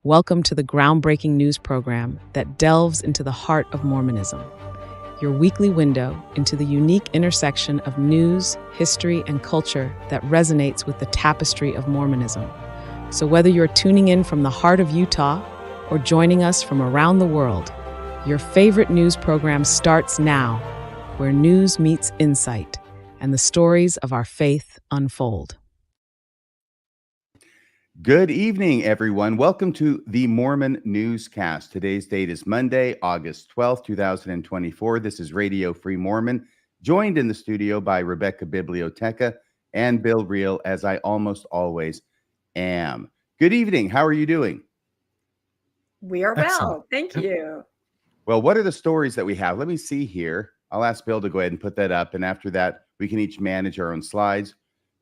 Welcome to the groundbreaking news program that delves into the heart of Mormonism, your weekly window into the unique intersection of news, history, and culture that resonates with the tapestry of Mormonism. So whether you're tuning in from the heart of Utah or joining us from around the world, your favorite news program starts now, where news meets insight and the stories of our faith unfold. Good evening, everyone. Welcome to the Mormon Newscast. Today's date is Monday, August 12th, 2024. This is Radio Free Mormon, joined in the studio by Rebecca Biblioteca and Bill Reel, as I almost always am. Good evening. How are you doing? We are well. Thank you. Well, what are the stories that we have? Let me see here. I'll ask Bill to go ahead and put that up. And after that, we can each manage our own slides.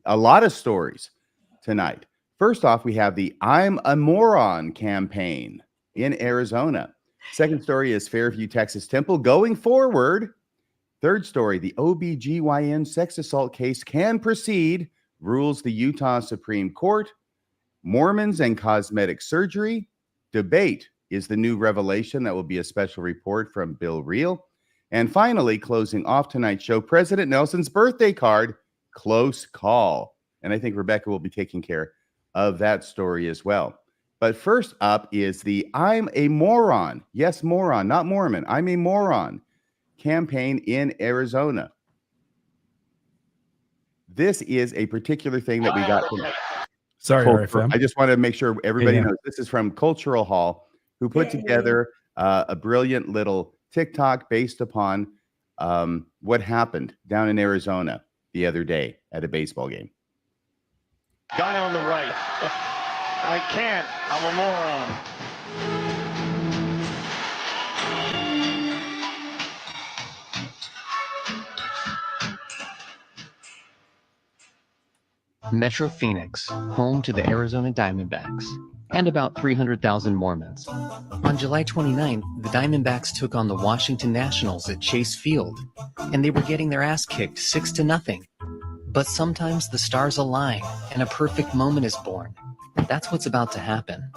A lot of stories tonight. First off, we have the I'm a Moron campaign in Arizona. Second story is Fairview Texas Temple going forward. Third story, the OB-GYN sex assault case can proceed, rules the Utah Supreme Court. Mormons and cosmetic surgery. Debate is the new revelation. That will be a special report from Bill Reel. And finally, closing off tonight's show, President Nelson's birthday card, close call. And I think Rebecca will be taking care of that story as well. But first up is the I'm a Moron. Yes, moron, not Mormon. I'm a Moron campaign in Arizona. This is a particular thing that we got from I just want to make sure everybody knows this is from Cultural Hall, who put together a brilliant little TikTok based upon what happened down in Arizona the other day at a baseball game. Guy on the right. I can't. I'm a moron. Metro Phoenix, home to the Arizona Diamondbacks, and about 300,000 Mormons. On July 29th, the Diamondbacks took on the Washington Nationals at Chase Field, and they were getting their ass kicked 6-0. But sometimes the stars align and a perfect moment is born. That's what's about to happen.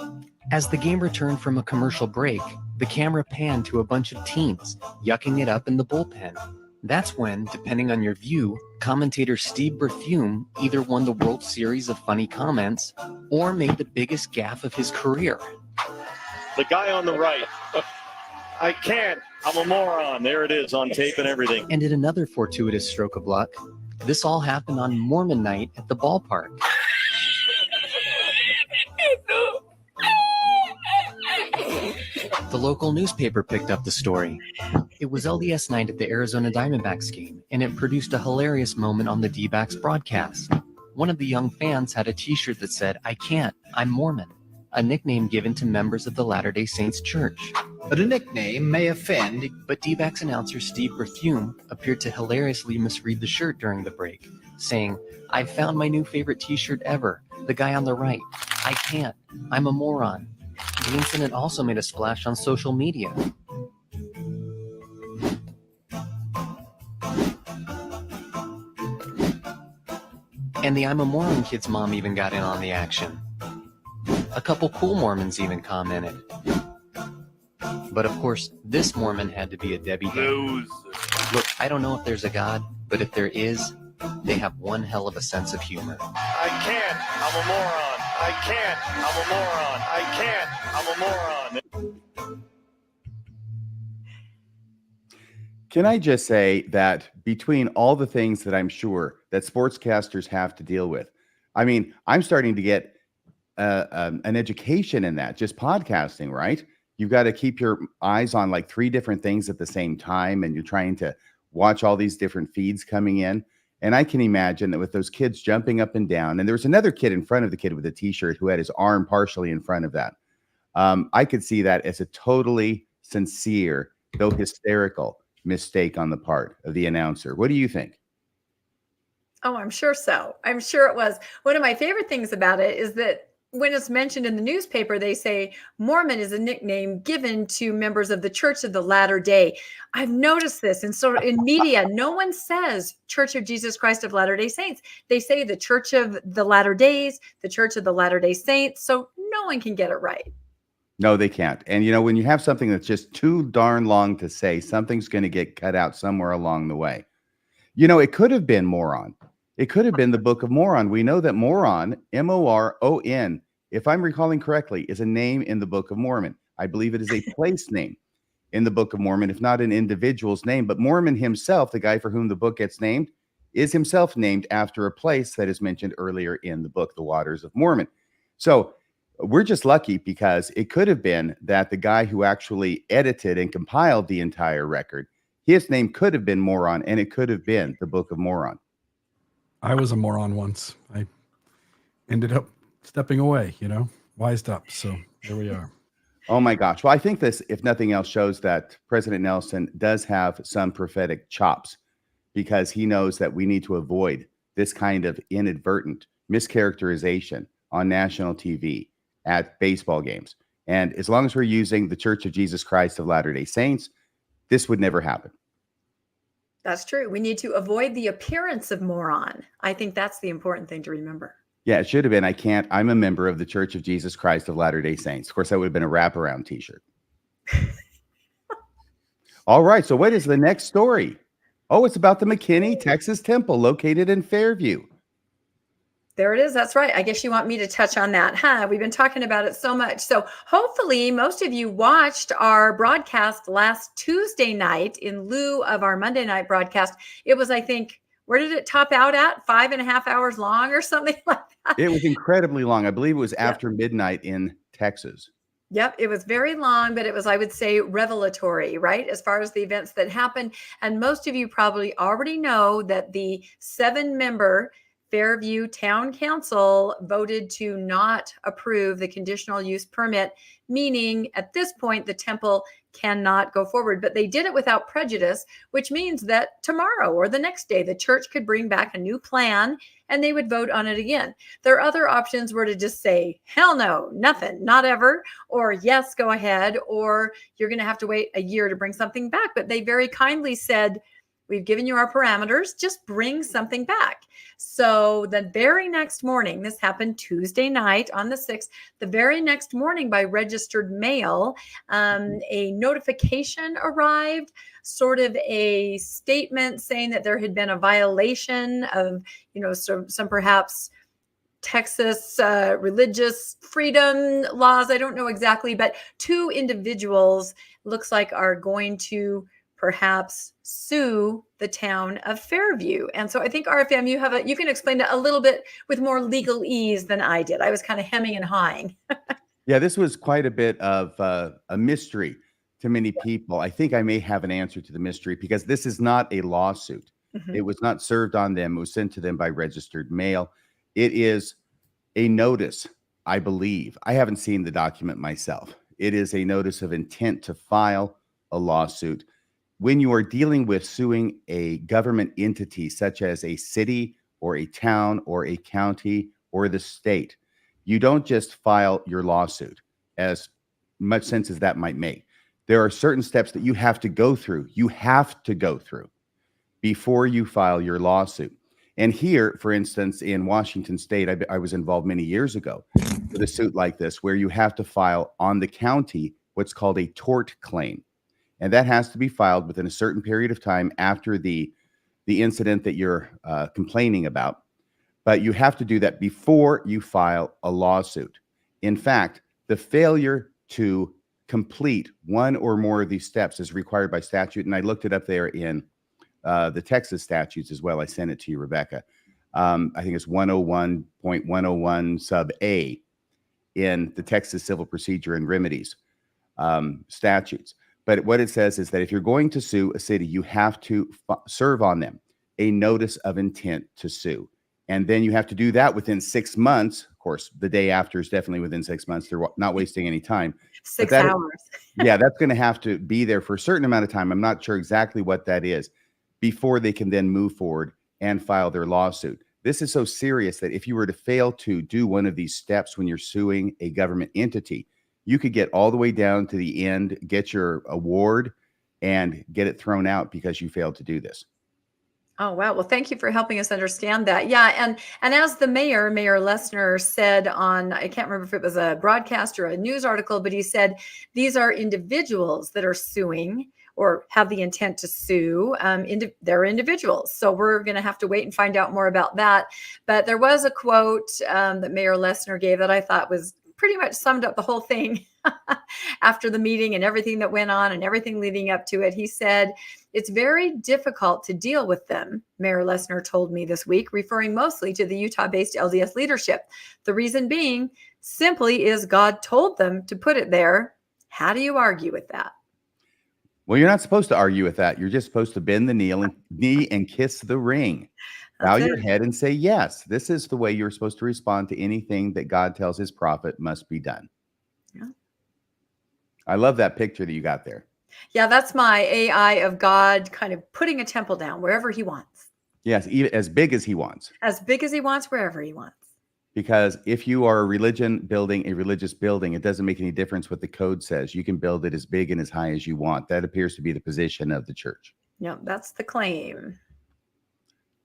As the game returned from a commercial break, the camera panned to a bunch of teens yucking it up in the bullpen. That's when, depending on your view, commentator Steve Berthume either won the World Series of funny comments or made the biggest gaffe of his career. The guy on the right. I can't. I'm a moron. There it is on tape and everything. And in another fortuitous stroke of luck, this all happened on Mormon night at the ballpark. The local newspaper picked up the story. It was LDS night at the Arizona Diamondbacks game, and it produced a hilarious moment on the D-backs broadcast. One of the young fans had a t-shirt that said, "I can't, I'm Mormon," a nickname given to members of the Latter-day Saints Church. But a nickname may offend. But D-backs announcer Steve Berthume appeared to hilariously misread the shirt during the break, saying, "I've found my new favorite t-shirt ever, the guy on the right. I can't, I'm a moron." The incident also made a splash on social media. And the I'm a Moron kid's mom even got in on the action. A couple cool Mormons even commented. But of course, this Mormon had to be a Debbie Downer. Look, I don't know if there's a God, but if there is, they have one hell of a sense of humor. I can't. I'm a moron. I can't. I'm a moron. I can't. I'm a moron. Can I just say that between all the things that I'm sure that sportscasters have to deal with, I mean, I'm starting to get an education in that, just podcasting, right? You've got to keep your eyes on like 3 different things at the same time, and you're trying to watch all these different feeds coming in. And I can imagine that with those kids jumping up and down, and there was another kid in front of the kid with a t-shirt who had his arm partially in front of that. I could see that as a totally sincere, though hysterical, mistake on the part of the announcer. What do you think? Oh, I'm sure so. I'm sure it was. One of my favorite things about it is that when it's mentioned in the newspaper, they say Mormon is a nickname given to members of the Church of the Latter Day. I've noticed this. And so in media, no one says Church of Jesus Christ of Latter-day Saints. They say the Church of the Latter Days, the Church of the Latter-day Saints. So no one can get it right. No, they can't. And when you have something that's just too darn long to say, something's going to get cut out somewhere along the way. It could have been moron. It could have been the Book of Moron. We know that moron, Moron, if I'm recalling correctly, is a name in the Book of Mormon. I believe it is a place name in the Book of Mormon, if not an individual's name. But Mormon himself, the guy for whom the book gets named, is himself named after a place that is mentioned earlier in the book, The Waters of Mormon. So we're just lucky because it could have been that the guy who actually edited and compiled the entire record, his name could have been Moron, and it could have been the Book of Moron. I was a moron once. I ended up stepping away, wised up. So here we are. Oh my gosh. Well, I think this, if nothing else, shows that President Nelson does have some prophetic chops, because he knows that we need to avoid this kind of inadvertent mischaracterization on national TV at baseball games. And as long as we're using the Church of Jesus Christ of Latter-day Saints, this would never happen. That's true. We need to avoid the appearance of moron. I think that's the important thing to remember. Yeah, it should have been, I'm a member of the Church of Jesus Christ of Latter-day Saints. Of course, that would have been a wraparound t-shirt. All right. So what is the next story? Oh, it's about the McKinney, Texas temple located in Fairview. There it is. That's right. I guess you want me to touch on that, huh? We've been talking about it so much. So hopefully most of you watched our broadcast last Tuesday night in lieu of our Monday night broadcast. It was, I think, where did it top out at? 5.5 hours long or something like that? It was incredibly long. I believe it was after midnight in Texas. Yep. It was very long, but it was, I would say, revelatory, right? As far as the events that happened. And most of you probably already know that the 7-member Fairview Town Council voted to not approve the conditional use permit, meaning at this point, the temple cannot go forward. But they did it without prejudice, which means that tomorrow or the next day, the church could bring back a new plan and they would vote on it again. Their other options were to just say, hell no, nothing, not ever, or yes, go ahead, or you're going to have to wait a year to bring something back. But they very kindly said, we've given you our parameters, just bring something back. So the very next morning, this happened Tuesday night on the 6th, the very next morning by registered mail, a notification arrived, sort of a statement saying that there had been a violation of, some perhaps Texas religious freedom laws. I don't know exactly, but 2 individuals looks like are going to perhaps sue the town of Fairview. And so I think, RFM, you can explain that a little bit with more legal ease than I did. I was kind of hemming and hawing. Yeah, this was quite a bit of a mystery to many people. I think I may have an answer to the mystery, because this is not a lawsuit. Mm-hmm. It was not served on them. It was sent to them by registered mail. It is a notice, I believe. I haven't seen the document myself. It is a notice of intent to file a lawsuit. When you are dealing with suing a government entity such as a city or a town or a county or the state, you don't just file your lawsuit, as much sense as that might make. There are certain steps that you have to go through. You have to go through before you file your lawsuit. And here, for instance, in Washington State, I was involved many years ago with a suit like this, where you have to file on the county what's called a tort claim. And that has to be filed within a certain period of time after the incident that you're complaining about. But you have to do that before you file a lawsuit. In fact, the failure to complete one or more of these steps is required by statute. And I looked it up there in the Texas statutes as well. I sent it to you, Rebecca. I think it's 101.101 sub A in the Texas Civil Procedure and Remedies statutes. But what it says is that if you're going to sue a city, you have to serve on them a notice of intent to sue. And then you have to do that within 6 months. Of course, the day after is definitely within 6 months. They're not wasting any time. 6 hours. Yeah, that's going to have to be there for a certain amount of time. I'm not sure exactly what that is, before they can then move forward and file their lawsuit. This is so serious that if you were to fail to do one of these steps when you're suing a government entity, you could get all the way down to the end, get your award, and get it thrown out because you failed to do this. Oh, wow. Well, thank you for helping us understand that. Yeah, and as the mayor, Mayor Lesnar, said on, I can't remember if it was a broadcast or a news article, but he said these are individuals that are suing or have the intent to sue. They're individuals. So we're going to have to wait and find out more about that. But there was a quote that Mayor Lesnar gave that I thought was pretty much summed up the whole thing after the meeting and everything that went on and everything leading up to it. He said, "It's very difficult to deal with them," Mayor Lesnar told me this week, referring mostly to the Utah-based LDS leadership. The reason being simply is God told them to put it there. How do you argue with that? Well, you're not supposed to argue with that. You're just supposed to bend the knee and kiss the ring. Bow That's your it. head and say, yes, this is the way you're supposed to respond to anything that God tells his prophet must be done. Yeah. I love that picture that you got there. Yeah, that's my AI of God kind of putting a temple down wherever he wants. Yes, even as big as he wants. As big as he wants, wherever he wants. Because if you are a religious building, it doesn't make any difference what the code says. You can build it as big and as high as you want. That appears to be the position of the church. Yeah, that's the claim.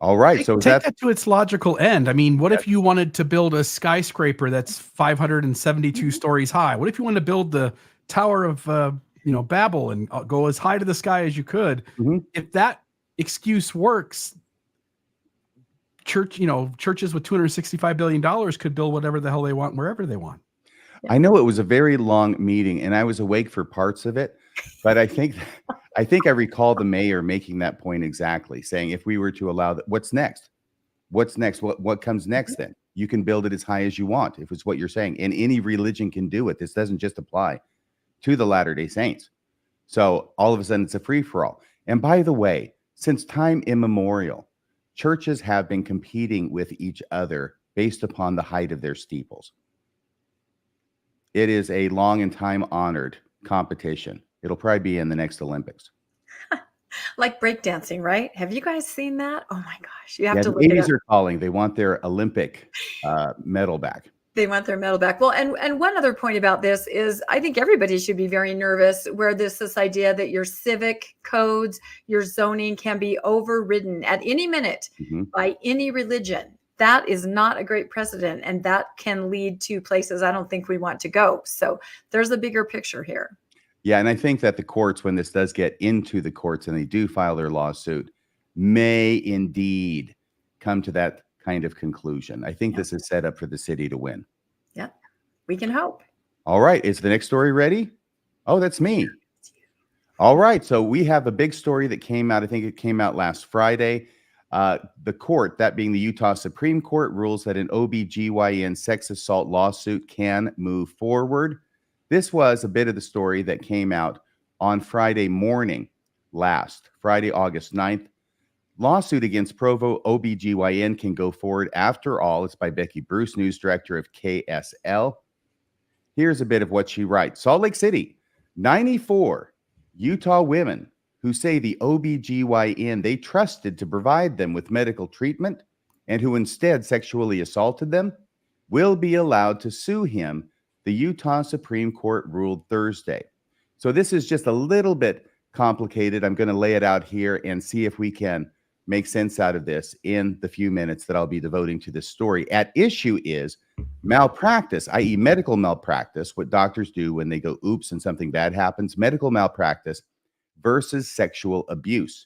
All right. So take that to its logical end. I mean, what if you wanted to build a skyscraper that's 572 stories high? What if you wanted to build the Tower of Babel and go as high to the sky as you could? If that excuse works, churches with $265 billion could build whatever the hell they want wherever they want. I know it was a very long meeting and I was awake for parts of it, but I think I recall the mayor making that point exactly, saying if we were to allow that, what's next? What's next? What comes next then? You can build it as high as you want, if it's what you're saying. And any religion can do it. This doesn't just apply to the Latter-day Saints. So all of a sudden it's a free-for-all. And by the way, since time immemorial, churches have been competing with each other based upon the height of their steeples. It is a long and time-honored competition. It'll probably be in the next Olympics. Like breakdancing, right? Have you guys seen that? Oh my gosh. You have to the look it babies up. are calling. They want their Olympic medal back. They want their medal back. Well, and one other point about this is I think everybody should be very nervous where this idea that your civic codes, your zoning can be overridden at any minute by any religion. That is not a great precedent, and that can lead to places I don't think we want to go. So there's a bigger picture here. Yeah, and I think that the courts, when this does get into the courts and they do file their lawsuit, may indeed come to that kind of conclusion. I think this is set up for the city to win. Yeah, we can hope. All right, is the next story ready? Oh, that's me. All right, so we have a big story that came out. I think it came out last Friday. The court, that being the Utah Supreme Court, rules that an OB-GYN sex assault lawsuit can move forward. This was a bit of the story that came out on Friday morning, Friday, August 9th. Lawsuit against Provo OB-GYN can go forward after all. It's by Becky Bruce, news director of KSL. Here's a bit of what she writes. Salt Lake City, 94 Utah women who say the OB-GYN they trusted to provide them with medical treatment and who instead sexually assaulted them will be allowed to sue him, the Utah Supreme Court ruled Thursday. So this is just a little bit complicated. I'm going to lay it out here and see if we can make sense out of this in the few minutes that I'll be devoting to this story. At issue is malpractice, i.e. medical malpractice, what doctors do when they go oops and something bad happens, medical malpractice versus sexual abuse.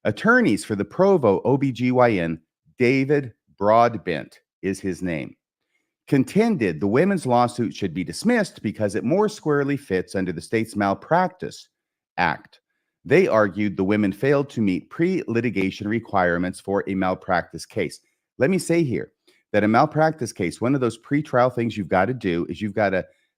Attorneys for the Provo OB-GYN, David Broadbent is his name, contended the women's lawsuit should be dismissed because it more squarely fits under the state's Malpractice Act. They argued the women failed to meet pre-litigation requirements for a malpractice case. Let me say here that a malpractice case, one of those pre-trial things you've got to do is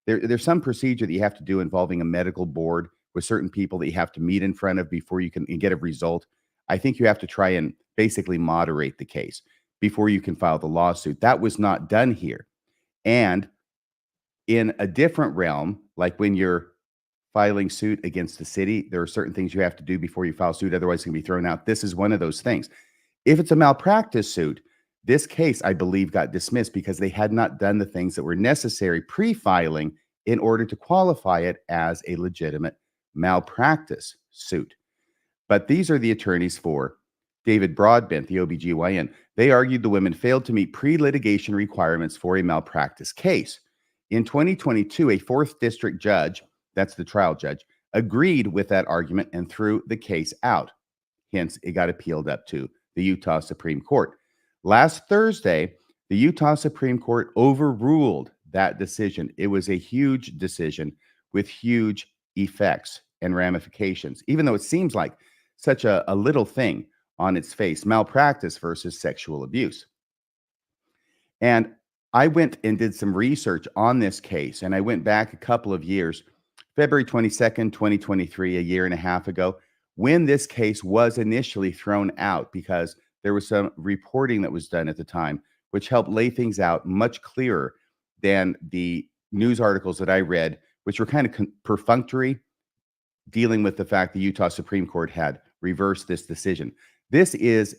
there's some procedure that you have to do involving a medical board with certain people that you have to meet in front of before you can get a result. I think you have to try and basically moderate the case before you can file the lawsuit. That was not done here. And in a different realm, like when you're filing suit against the city, there are certain things you have to do before you file suit. Otherwise, it can be thrown out. This is one of those things. If it's a malpractice suit, this case, I believe, got dismissed because they had not done the things that were necessary pre-filing in order to qualify it as a legitimate malpractice suit. But these are the attorneys for David Broadbent, the OB-GYN. They argued the women failed to meet pre-litigation requirements for a malpractice case. In 2022, a 4th district judge, that's the trial judge, agreed with that argument and threw the case out. Hence, it got appealed up to the Utah Supreme Court. Last Thursday, the Utah Supreme Court overruled that decision. It was a huge decision with huge effects and ramifications, even though it seems like such a little thing on its face: malpractice versus sexual abuse. And I went and did some research on this case, and I went back a couple of years, February 22nd, 2023, a year and a half ago, when this case was initially thrown out, because there was some reporting that was done at the time, which helped lay things out much clearer than the news articles that I read, which were kind of perfunctory, dealing with the fact the Utah Supreme Court had reversed this decision. This is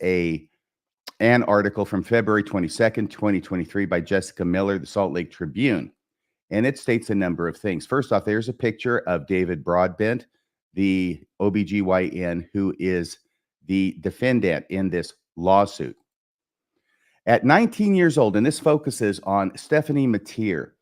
an article from February 22nd, 2023 by Jessica Miller, the Salt Lake Tribune. And it states a number of things. First off, there's a picture of David Broadbent, the OB-GYN, who is the defendant in this lawsuit. At 19 years old, and this focuses on Stephanie Mateer,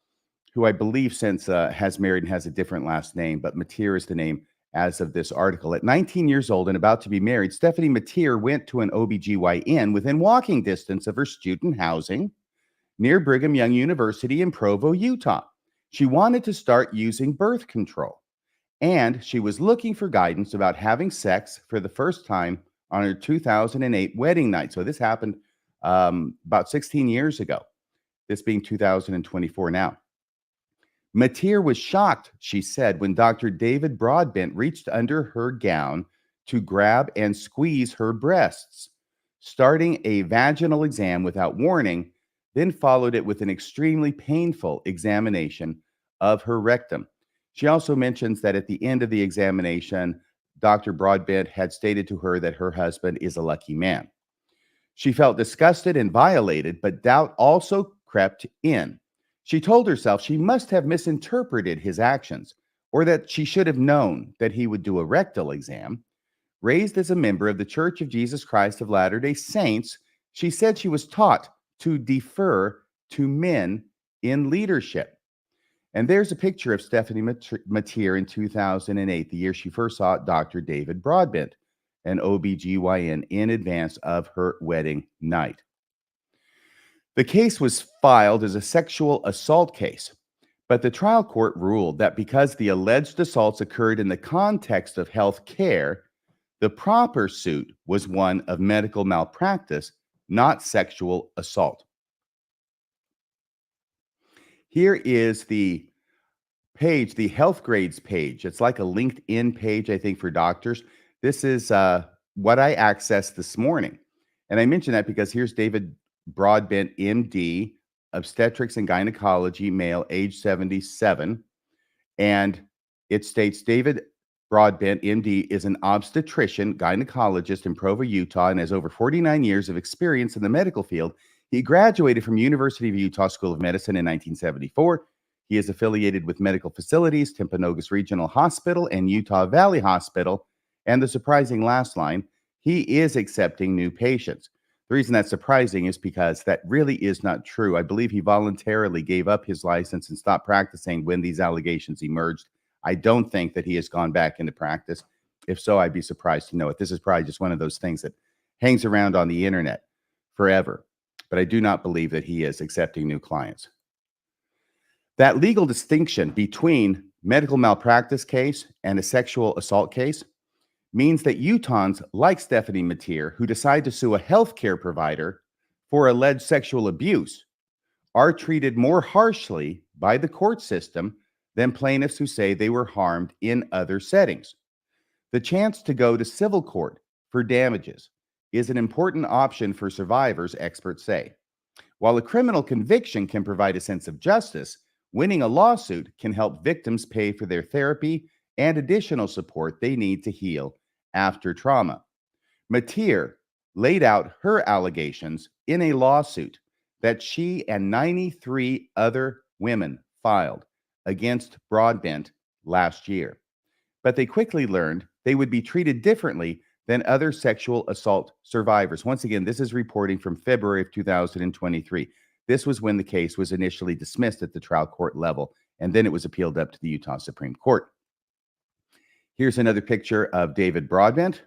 who I believe since has married and has a different last name, but Mateer is the name as of this article. At 19 years old and about to be married, Stephanie Mateer went to an OB-GYN within walking distance of her student housing near Brigham Young University in Provo, Utah. She wanted to start using birth control, and she was looking for guidance about having sex for the first time on her 2008 wedding night. So this happened about 16 years ago, this being 2024 now. Mateer was shocked, she said, when Dr. David Broadbent reached under her gown to grab and squeeze her breasts, starting a vaginal exam without warning, then followed it with an extremely painful examination of her rectum. She also mentions that at the end of the examination, Dr. Broadbent had stated to her that her husband is a lucky man. She felt disgusted and violated, but doubt also crept in. She told herself she must have misinterpreted his actions, or that she should have known that he would do a rectal exam. Raised as a member of the Church of Jesus Christ of Latter-day Saints, she said she was taught to defer to men in leadership. And there's a picture of Stephanie Mateer in 2008, the year she first saw Dr. David Broadbent, an OB-GYN, in advance of her wedding night. The case was filed as a sexual assault case, but the trial court ruled that because the alleged assaults occurred in the context of health care, the proper suit was one of medical malpractice, not sexual assault. Here is the page, the health grades page. It's like a LinkedIn page, I think, for doctors. This is what I accessed this morning. And I mention that because here's David Broadbent, MD, obstetrics and gynecology, male, age 77. And it states David Broadbent, MD, is an obstetrician, gynecologist in Provo, Utah, and has over 49 years of experience in the medical field. He graduated from University of Utah School of Medicine in 1974. He is affiliated with medical facilities, Timpanogos Regional Hospital and Utah Valley Hospital. And the surprising last line, he is accepting new patients. The reason that's surprising is because that really is not true. I believe he voluntarily gave up his license and stopped practicing when these allegations emerged. I don't think that he has gone back into practice. If so, I'd be surprised to know it. This is probably just one of those things that hangs around on the internet forever. But I do not believe that he is accepting new clients. That legal distinction between medical malpractice case and a sexual assault case means that Utahns like Stephanie Mateer, who decide to sue a healthcare provider for alleged sexual abuse, are treated more harshly by the court system than plaintiffs who say they were harmed in other settings. The chance to go to civil court for damages is an important option for survivors, experts say. While a criminal conviction can provide a sense of justice, winning a lawsuit can help victims pay for their therapy and additional support they need to heal after trauma. Mateer laid out her allegations in a lawsuit that she and 93 other women filed against Broadbent last year. But they quickly learned they would be treated differently than other sexual assault survivors. Once again, this is reporting from February of 2023. This was when the case was initially dismissed at the trial court level, and then it was appealed up to the Utah Supreme Court. Here's another picture of David Broadbent.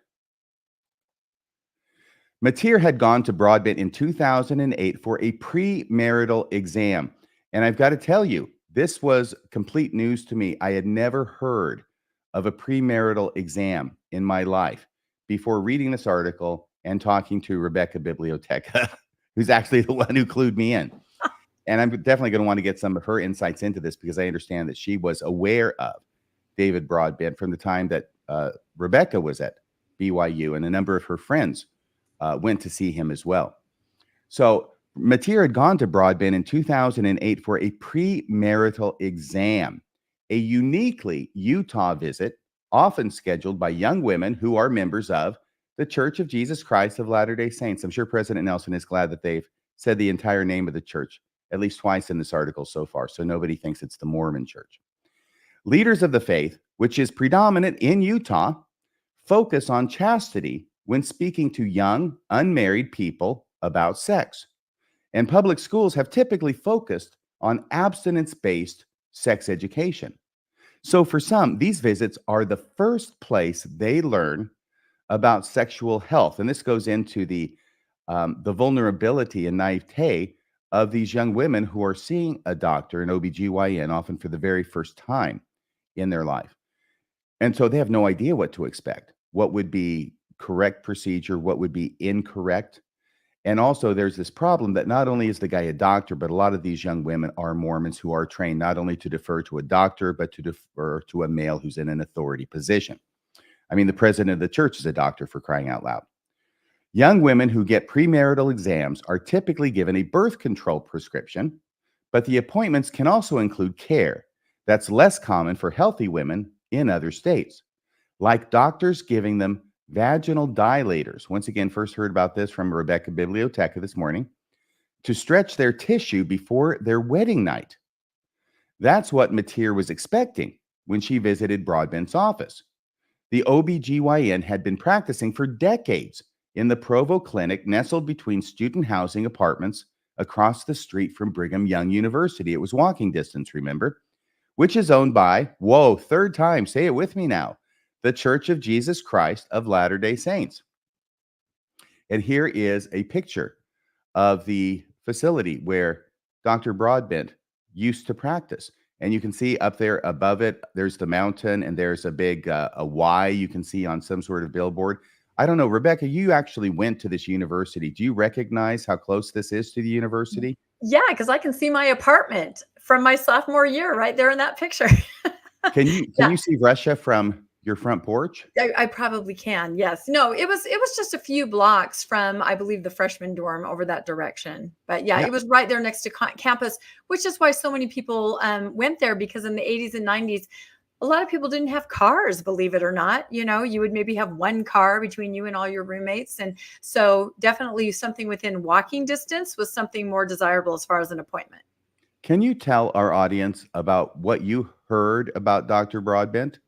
Mateer had gone to Broadbent in 2008 for a premarital exam. And I've got to tell you, this was complete news to me. I had never heard of a premarital exam in my life before reading this article and talking to Rebecca Biblioteca, who's actually the one who clued me in. And I'm definitely going to want to get some of her insights into this, because I understand that she was aware of David Broadbent from the time that Rebecca was at BYU, and a number of her friends went to see him as well. So Mateer had gone to Broadbent in 2008 for a premarital exam, a uniquely Utah visit, often scheduled by young women who are members of the Church of Jesus Christ of Latter-day Saints. I'm sure President Nelson is glad that they've said the entire name of the church at least twice in this article so far, so nobody thinks it's the Mormon Church. Leaders of the faith, which is predominant in Utah, focus on chastity when speaking to young, unmarried people about sex. And public schools have typically focused on abstinence-based sex education. So for some, these visits are the first place they learn about sexual health. And this goes into the vulnerability and naivete of these young women who are seeing a doctor, an OB-GYN, often for the very first time in their life. And so they have no idea what to expect, what would be correct procedure, what would be incorrect. And also there's this problem that not only is the guy a doctor, but a lot of these young women are Mormons who are trained not only to defer to a doctor, but to defer to a male who's in an authority position. I mean, the president of the church is a doctor, for crying out loud. Young women who get premarital exams are typically given a birth control prescription, but the appointments can also include care that's less common for healthy women in other states, like doctors giving them vaginal dilators. Once again, first heard about this from Rebecca Biblioteca this morning, to stretch their tissue before their wedding night. That's what Mateer was expecting when she visited Broadbent's office. The OB-GYN had been practicing for decades in the Provo Clinic, nestled between student housing apartments across the street from Brigham Young University. It was walking distance, remember, which is owned by, whoa, third time, say it with me now, the Church of Jesus Christ of Latter-day Saints. And here is a picture of the facility where Dr. Broadbent used to practice. And you can see up there above it, there's the mountain, and there's a big a Y you can see on some sort of billboard. I don't know, Rebecca, you actually went to this university. Do you recognize how close this is to the university? Yeah, because I can see my apartment from my sophomore year right there in that picture. Can you see Russia from your front porch? I probably can. Yes. No, it was just a few blocks from, I believe, the freshman dorm over that direction. But yeah, it was right there next to campus, which is why so many people went there, because in the 80s and 90s, a lot of people didn't have cars, believe it or not. You know, you would maybe have one car between you and all your roommates. And so definitely something within walking distance was something more desirable as far as an appointment. Can you tell our audience about what you heard about Dr. Broadbent?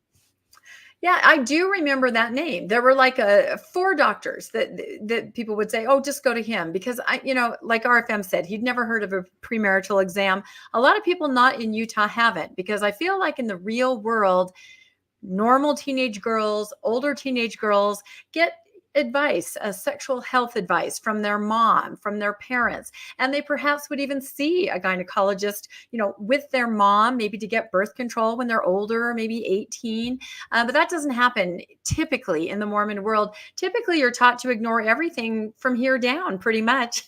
Yeah, I do remember that name. There were like 4 doctors that people would say, oh, just go to him, because like RFM said, he'd never heard of a premarital exam. A lot of people not in Utah haven't, because I feel like in the real world, normal teenage girls, older teenage girls get advice, sexual health advice from their mom, from their parents, and they perhaps would even see a gynecologist, with their mom, maybe to get birth control when they're older, maybe 18. But that doesn't happen typically in the Mormon world. Typically, you're taught to ignore everything from here down, pretty much,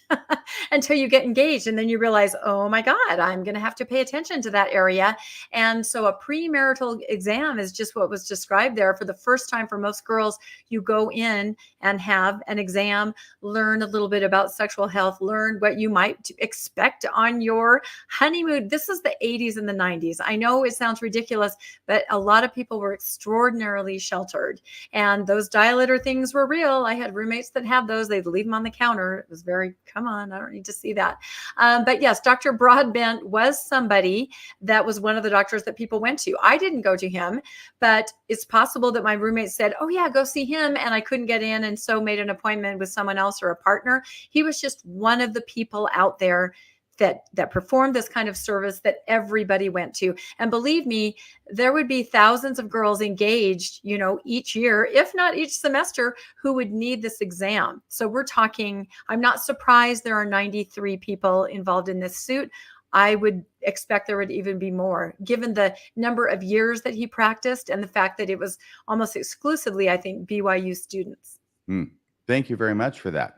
until you get engaged, and then you realize, oh my God, I'm going to have to pay attention to that area. And so a premarital exam is just what was described there. For the first time for most girls, you go in and have an exam, learn a little bit about sexual health, learn what you might expect on your honeymoon. This is the 80s and the 90s. I know it sounds ridiculous, but a lot of people were extraordinarily sheltered. And those dilator things were real. I had roommates that had those. They'd leave them on the counter. It was very, come on, I don't need to see that. But yes, Dr. Broadbent was somebody that was one of the doctors that people went to. I didn't go to him, but it's possible that my roommate said, oh yeah, go see him. And I couldn't get in, and so made an appointment with someone else or a partner. He was just one of the people out there that performed this kind of service that everybody went to. And believe me, there would be thousands of girls engaged, each year, if not each semester, who would need this exam. So we're talking, I'm not surprised there are 93 people involved in this suit. I would expect there would even be more, given the number of years that he practiced and the fact that it was almost exclusively, I think, BYU students. Thank you very much for that.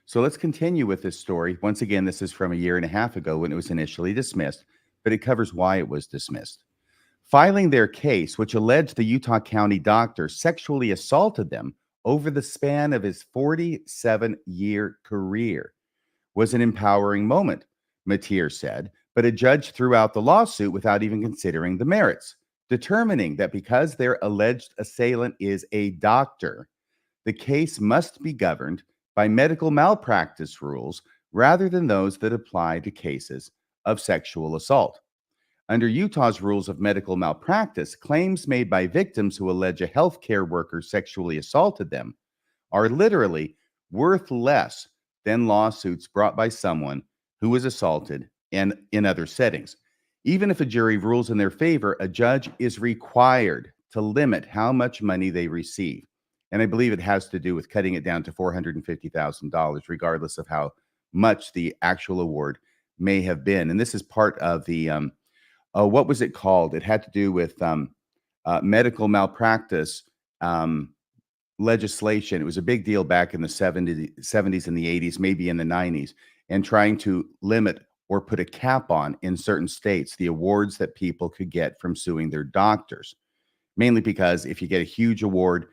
So let's continue with this story. Once again, this is from a year and a half ago when it was initially dismissed, but it covers why it was dismissed. Filing their case, which alleged the Utah County doctor sexually assaulted them over the span of his 47-year career, was an empowering moment, Mateer said, but a judge threw out the lawsuit without even considering the merits, determining that because their alleged assailant is a doctor, the case must be governed by medical malpractice rules rather than those that apply to cases of sexual assault. Under Utah's rules of medical malpractice, claims made by victims who allege a healthcare worker sexually assaulted them are literally worth less than lawsuits brought by someone who was assaulted and in other settings. Even if a jury rules in their favor, a judge is required to limit how much money they receive. And I believe it has to do with cutting it down to $450,000, regardless of how much the actual award may have been. And this is part of the, what was it called? It had to do with medical malpractice legislation. It was a big deal back in the 70s and the 80s, maybe in the 90s, and trying to limit or put a cap on in certain states the awards that people could get from suing their doctors. Mainly because if you get a huge award,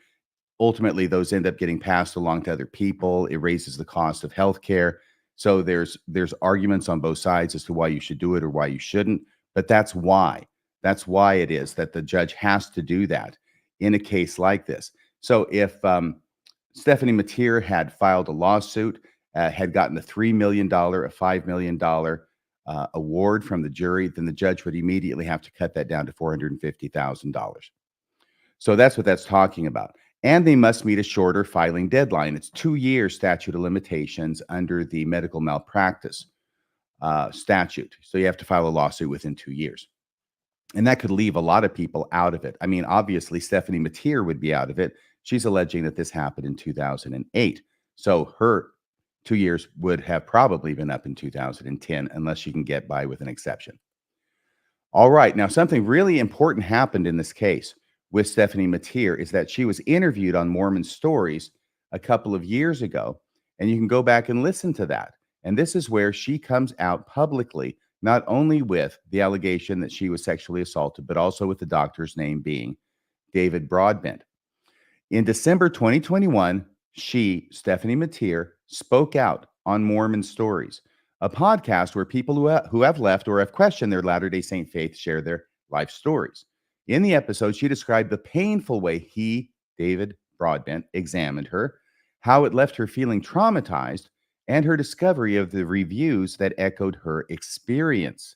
ultimately those end up getting passed along to other people. It raises the cost of healthcare. So there's arguments on both sides as to why you should do it or why you shouldn't. But that's why it is that the judge has to do that in a case like this. So if Stephanie Mateer had filed a lawsuit, had gotten a $3 million, a $5 million award from the jury, then the judge would immediately have to cut that down to $450,000. So that's what that's talking about. And they must meet a shorter filing deadline. It's 2 years statute of limitations under the medical malpractice statute. So you have to file a lawsuit within 2 years. And that could leave a lot of people out of it. I mean, obviously, Stephanie Mateer would be out of it. She's alleging that this happened in 2008. So her 2 years would have probably been up in 2010, unless she can get by with an exception. All right. Now, something really important happened in this case with Stephanie Mateer is that she was interviewed on Mormon Stories a couple of years ago, and you can go back and listen to that. And this is where she comes out publicly, not only with the allegation that she was sexually assaulted, but also with the doctor's name being David Broadbent. In December 2021, she, Stephanie Mateer, spoke out on Mormon Stories, a podcast where people who have left or have questioned their Latter-day Saint faith share their life stories. In the episode, she described the painful way he, David Broadbent, examined her, how it left her feeling traumatized, and her discovery of the reviews that echoed her experience.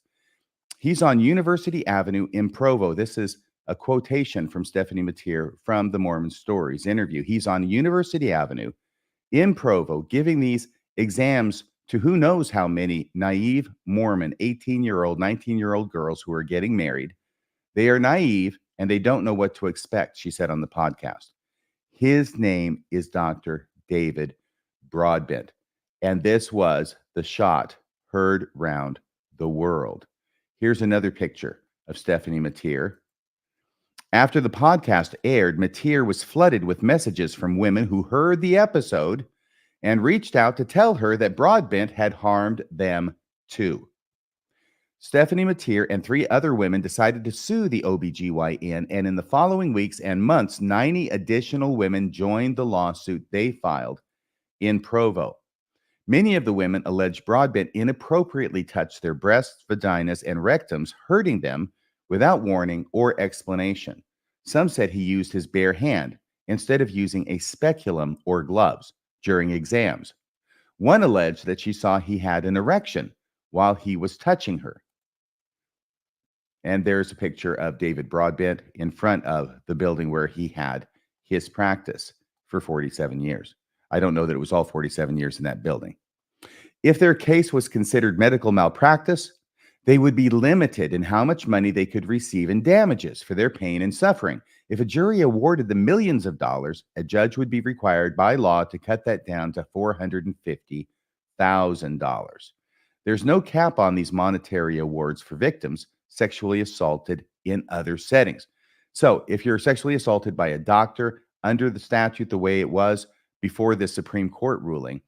He's on University Avenue in Provo. This is a quotation from Stephanie Mateer from the Mormon Stories interview. He's on University Avenue in Provo giving these exams to who knows how many naive Mormon 18-year-old, 19-year-old girls who are getting married. They are naive and they don't know what to expect, she said on the podcast. His name is Dr. David Broadbent. And this was the shot heard round the world. Here's another picture of Stephanie Mateer. After the podcast aired, Mateer was flooded with messages from women who heard the episode and reached out to tell her that Broadbent had harmed them too. Stephanie Mateer and 3 other women decided to sue the OB-GYN, and in the following weeks and months, 90 additional women joined the lawsuit they filed in Provo. Many of the women alleged Broadbent inappropriately touched their breasts, vaginas, and rectums, hurting them without warning or explanation. Some said he used his bare hand instead of using a speculum or gloves during exams. One alleged that she saw he had an erection while he was touching her. And there's a picture of David Broadbent in front of the building where he had his practice for 47 years. I don't know that it was all 47 years in that building. If their case was considered medical malpractice, they would be limited in how much money they could receive in damages for their pain and suffering. If a jury awarded them millions of dollars, a judge would be required by law to cut that down to $450,000. There's no cap on these monetary awards for victims sexually assaulted in other settings. So if you're sexually assaulted by a doctor under the statute the way it was before the Supreme Court ruling,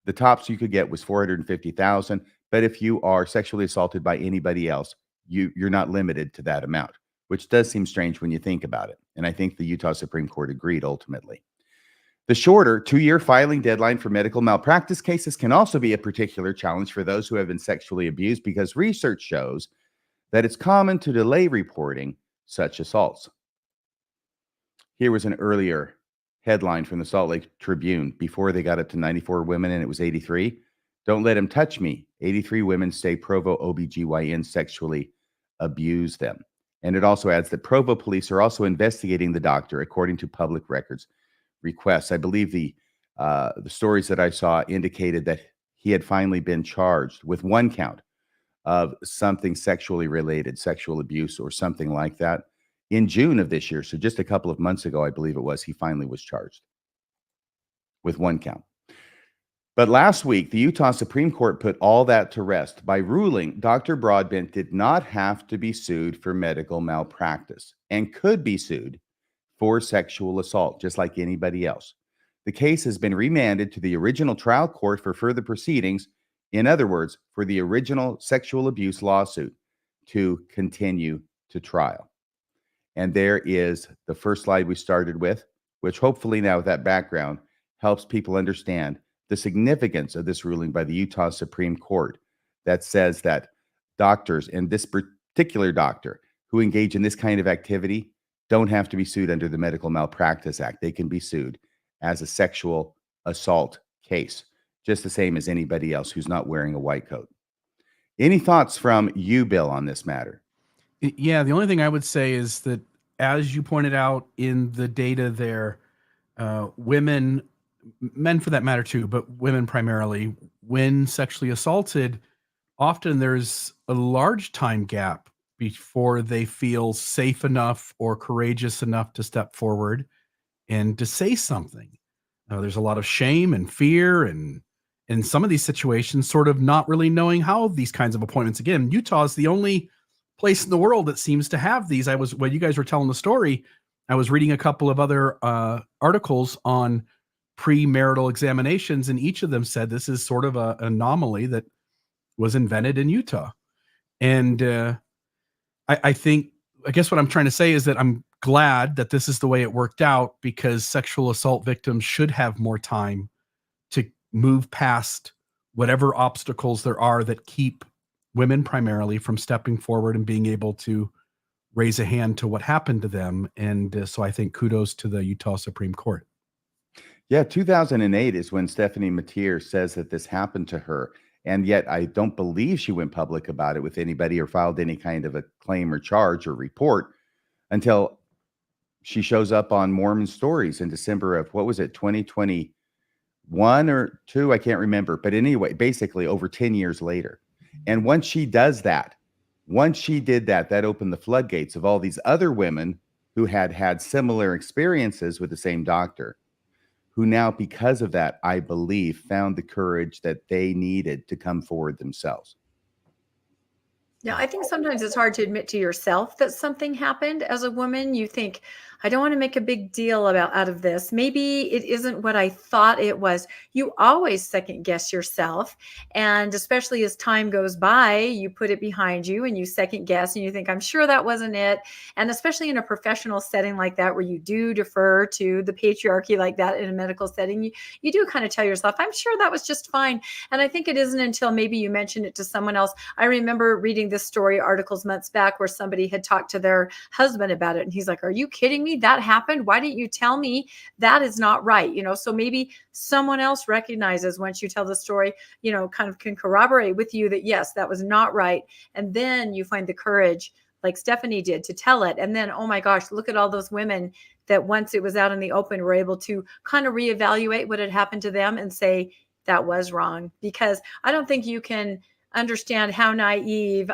the tops you could get was $450,000. But if you are sexually assaulted by anybody else, you're not limited to that amount, which does seem strange when you think about it. And I think the Utah Supreme Court agreed ultimately. The shorter 2-year filing deadline for medical malpractice cases can also be a particular challenge for those who have been sexually abused, because research shows that it's common to delay reporting such assaults. Here was an earlier headline from the Salt Lake Tribune before they got up to 94 women, and it was 83. Don't let him touch me. 83 women say Provo OB-GYN sexually abused them. And it also adds that Provo police are also investigating the doctor according to public records requests. I believe the stories that I saw indicated that he had finally been charged with 1 count of something sexually related, sexual abuse or something like that, in June of this year. So just a couple of months ago, I believe it was, he finally was charged with 1 count. But last week, the Utah Supreme Court put all that to rest by ruling Dr. Broadbent did not have to be sued for medical malpractice and could be sued for sexual assault, just like anybody else. The case has been remanded to the original trial court for further proceedings. In other words, for the original sexual abuse lawsuit to continue to trial. And there is the first slide we started with, which hopefully now with that background helps people understand the significance of this ruling by the Utah Supreme Court that says that doctors, and this particular doctor who engage in this kind of activity, don't have to be sued under the Medical Malpractice Act. They can be sued as a sexual assault case, just the same as anybody else who's not wearing a white coat. Any thoughts from you, Bill, on this matter? Yeah, the only thing I would say is that, as you pointed out in the data there, women, men for that matter too, but women primarily, when sexually assaulted, often there's a large time gap before they feel safe enough or courageous enough to step forward and to say something. There's a lot of shame and fear, and in some of these situations, sort of not really knowing how these kinds of appointments. Again, Utah is the only place in the world that seems to have these. When you guys were telling the story, I was reading a couple of other articles on premarital examinations, and each of them said this is sort of an anomaly that was invented in Utah. And I guess what I'm trying to say is that I'm glad that this is the way it worked out, because sexual assault victims should have more time to move past whatever obstacles there are that keep women primarily from stepping forward and being able to raise a hand to what happened to them. And so I think kudos to the Utah Supreme Court. Yeah, 2008 is when Stephanie Mateer says that this happened to her. And yet I don't believe she went public about it with anybody or filed any kind of a claim or charge or report until she shows up on Mormon Stories in December of, 2021 or 2? I can't remember. But anyway, basically over 10 years later. And once she did that, that opened the floodgates of all these other women who had had similar experiences with the same doctor, who now, because of that, I believe, found the courage that they needed to come forward themselves. Now, I think sometimes it's hard to admit to yourself that something happened as a woman. You think, I don't want to make a big deal out of this. Maybe it isn't what I thought it was. You always second guess yourself. And especially as time goes by, you put it behind you and you second guess and you think, I'm sure that wasn't it. And especially in a professional setting like that, where you do defer to the patriarchy like that in a medical setting, you do kind of tell yourself, I'm sure that was just fine. And I think it isn't until maybe you mention it to someone else. I remember reading this story articles months back where somebody had talked to their husband about it. And he's like, are you kidding me? That happened? Why didn't you tell me? That is not right. So maybe someone else recognizes once you tell the story, kind of can corroborate with you that, yes, that was not right. And then you find the courage, like Stephanie did, to tell it. And then, oh my gosh, look at all those women that once it was out in the open were able to kind of reevaluate what had happened to them and say, that was wrong. Because I don't think you can understand how naive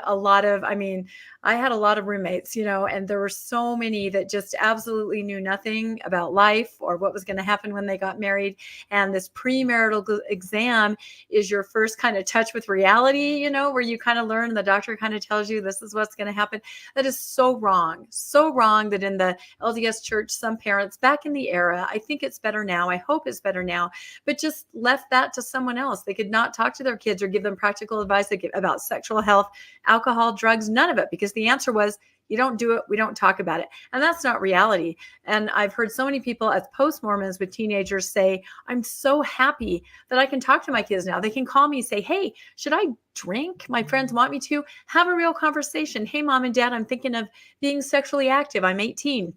I had a lot of roommates, and there were so many that just absolutely knew nothing about life or what was going to happen when they got married. And this premarital exam is your first kind of touch with reality, where you kind of learn, the doctor kind of tells you this is what's going to happen. That is so wrong that in the LDS Church, some parents back in the era, I think it's better now, I hope it's better now, but just left that to someone else. They could not talk to their kids or give them practical advice about sexual health, alcohol, drugs, none of it, because the answer was, you don't do it, we don't talk about it. And that's not reality. And I've heard so many people as post-Mormons with teenagers say, I'm so happy that I can talk to my kids now. They can call me and say, hey, should I drink? My friends want me to. Have a real conversation. Hey, mom and dad, I'm thinking of being sexually active. I'm 18.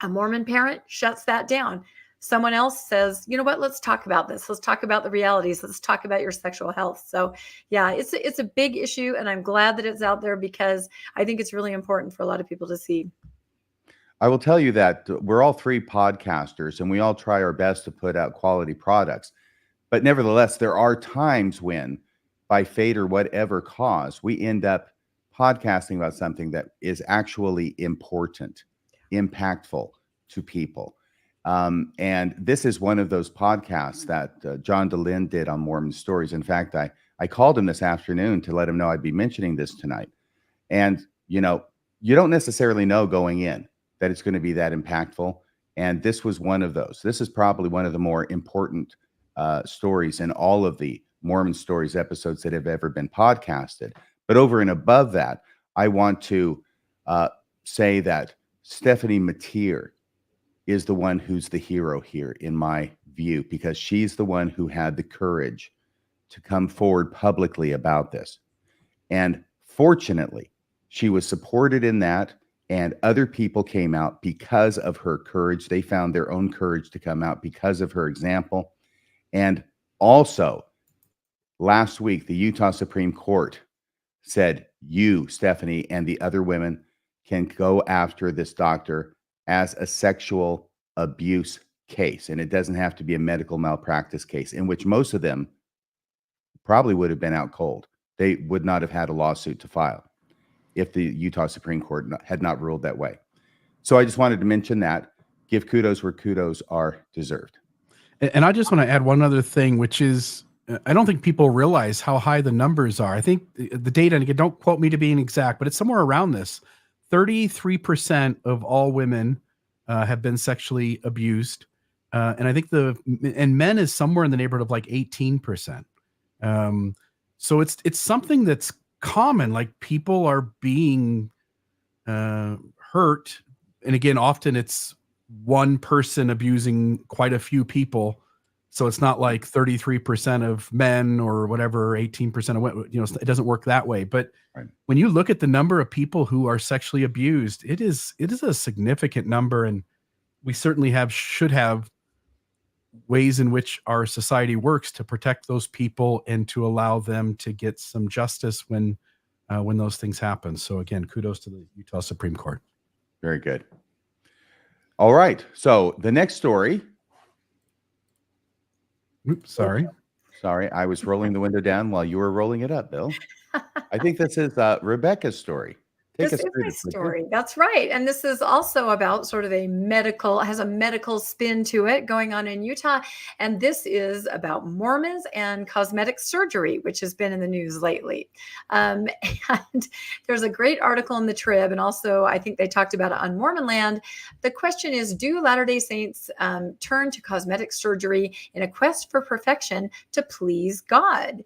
A Mormon parent shuts that down. Someone else says, you know what, let's talk about this. Let's talk about the realities. Let's talk about your sexual health. So yeah, it's a big issue, and I'm glad that it's out there because I think it's really important for a lot of people to see. I will tell you that we're all three podcasters and we all try our best to put out quality products. But nevertheless, there are times when, by fate or whatever cause, we end up podcasting about something that is actually important, impactful to people. And this is one of those podcasts that John DeLynn did on Mormon Stories. In fact, I called him this afternoon to let him know I'd be mentioning this tonight. And, you don't necessarily know going in that it's going to be that impactful. And this was one of those. This is probably one of the more important stories in all of the Mormon Stories episodes that have ever been podcasted. But over and above that, I want to say that Stephanie Mateer is the one who's the hero here, in my view, because she's the one who had the courage to come forward publicly about this. And fortunately, she was supported in that, and other people came out because of her courage. They found their own courage to come out because of her example. And also, last week, the Utah Supreme Court said, you, Stephanie, and the other women can go after this doctor as a sexual abuse case. And it doesn't have to be a medical malpractice case, in which most of them probably would have been out cold. They would not have had a lawsuit to file if the Utah Supreme Court had not ruled that way. So I just wanted to mention that, give kudos where kudos are deserved. And I just want to add one other thing, which is, I don't think people realize how high the numbers are. I think the data, and again, don't quote me to being exact, but it's somewhere around this. 33% of all women have been sexually abused. And I think and men is somewhere in the neighborhood of like 18%. So it's something that's common. Like, people are being hurt. And again, often it's one person abusing quite a few people. So it's not like 33% of men or whatever, 18% of women, it doesn't work that way. But right, when you look at the number of people who are sexually abused, it is a significant number. And we certainly should have ways in which our society works to protect those people and to allow them to get some justice when those things happen. So again, kudos to the Utah Supreme Court. Very good. All right. So the next story. Oops, sorry. I was rolling the window down while you were rolling it up, Bill. I think this is Rebecca's story. Take This us is through my this, would you? story. That's right. And this is also about sort of has a medical spin to it going on in Utah. And this is about Mormons and cosmetic surgery, which has been in the news lately. Um, and there's a great article in the Trib. And also, I think they talked about it on Mormon Land. The question is, do Latter-day Saints turn to cosmetic surgery in a quest for perfection to please God?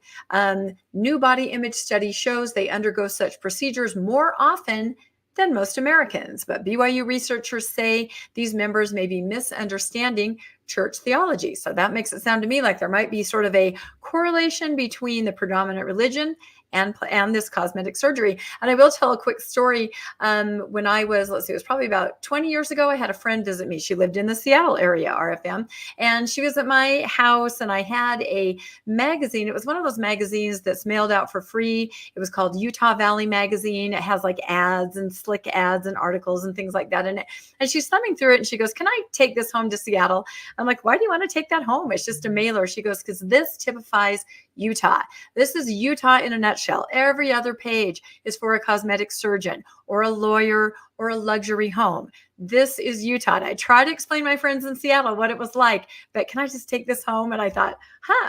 New body image study shows they undergo such procedures more often than most Americans. But BYU researchers say these members may be misunderstanding church theology. So that makes it sound to me like there might be sort of a correlation between the predominant religion and this cosmetic surgery. And I will tell a quick story. When I was, it was probably about 20 years ago, I had a friend visit me. She lived in the Seattle area, RFM, and she was at my house, and I had a magazine. It was one of those magazines that's mailed out for free. It was called Utah Valley Magazine. It has like ads and slick ads and articles and things like that in it. And she's thumbing through it, and she goes, "Can I take this home to Seattle?" I'm like, "Why do you want to take that home? It's just a mailer." She goes, "Because this typifies Utah. This is Utah in a nutshell. Every other page is for a cosmetic surgeon or a lawyer or a luxury home. This is Utah." And I tried to explain to my friends in Seattle what it was like, but can I just take this home? And I thought,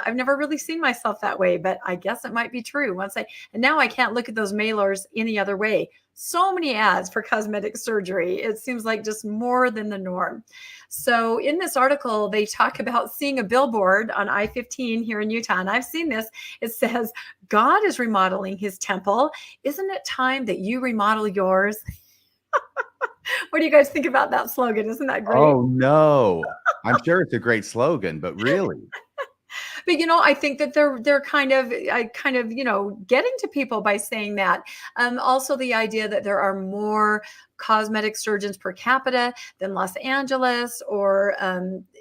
I've never really seen myself that way, but I guess it might be true. And now I can't look at those mailers any other way. So many ads for cosmetic surgery. It seems like just more than the norm. So in this article, they talk about seeing a billboard on I-15 here in Utah. And I've seen this. It says, "God is remodeling his temple. Isn't it time that you remodel yours?" What do you guys think about that slogan? Isn't that great? Oh, no. I'm sure it's a great slogan, but really? But I think that they're kind of getting to people by saying that. Also, the idea that there are more cosmetic surgeons per capita than Los Angeles or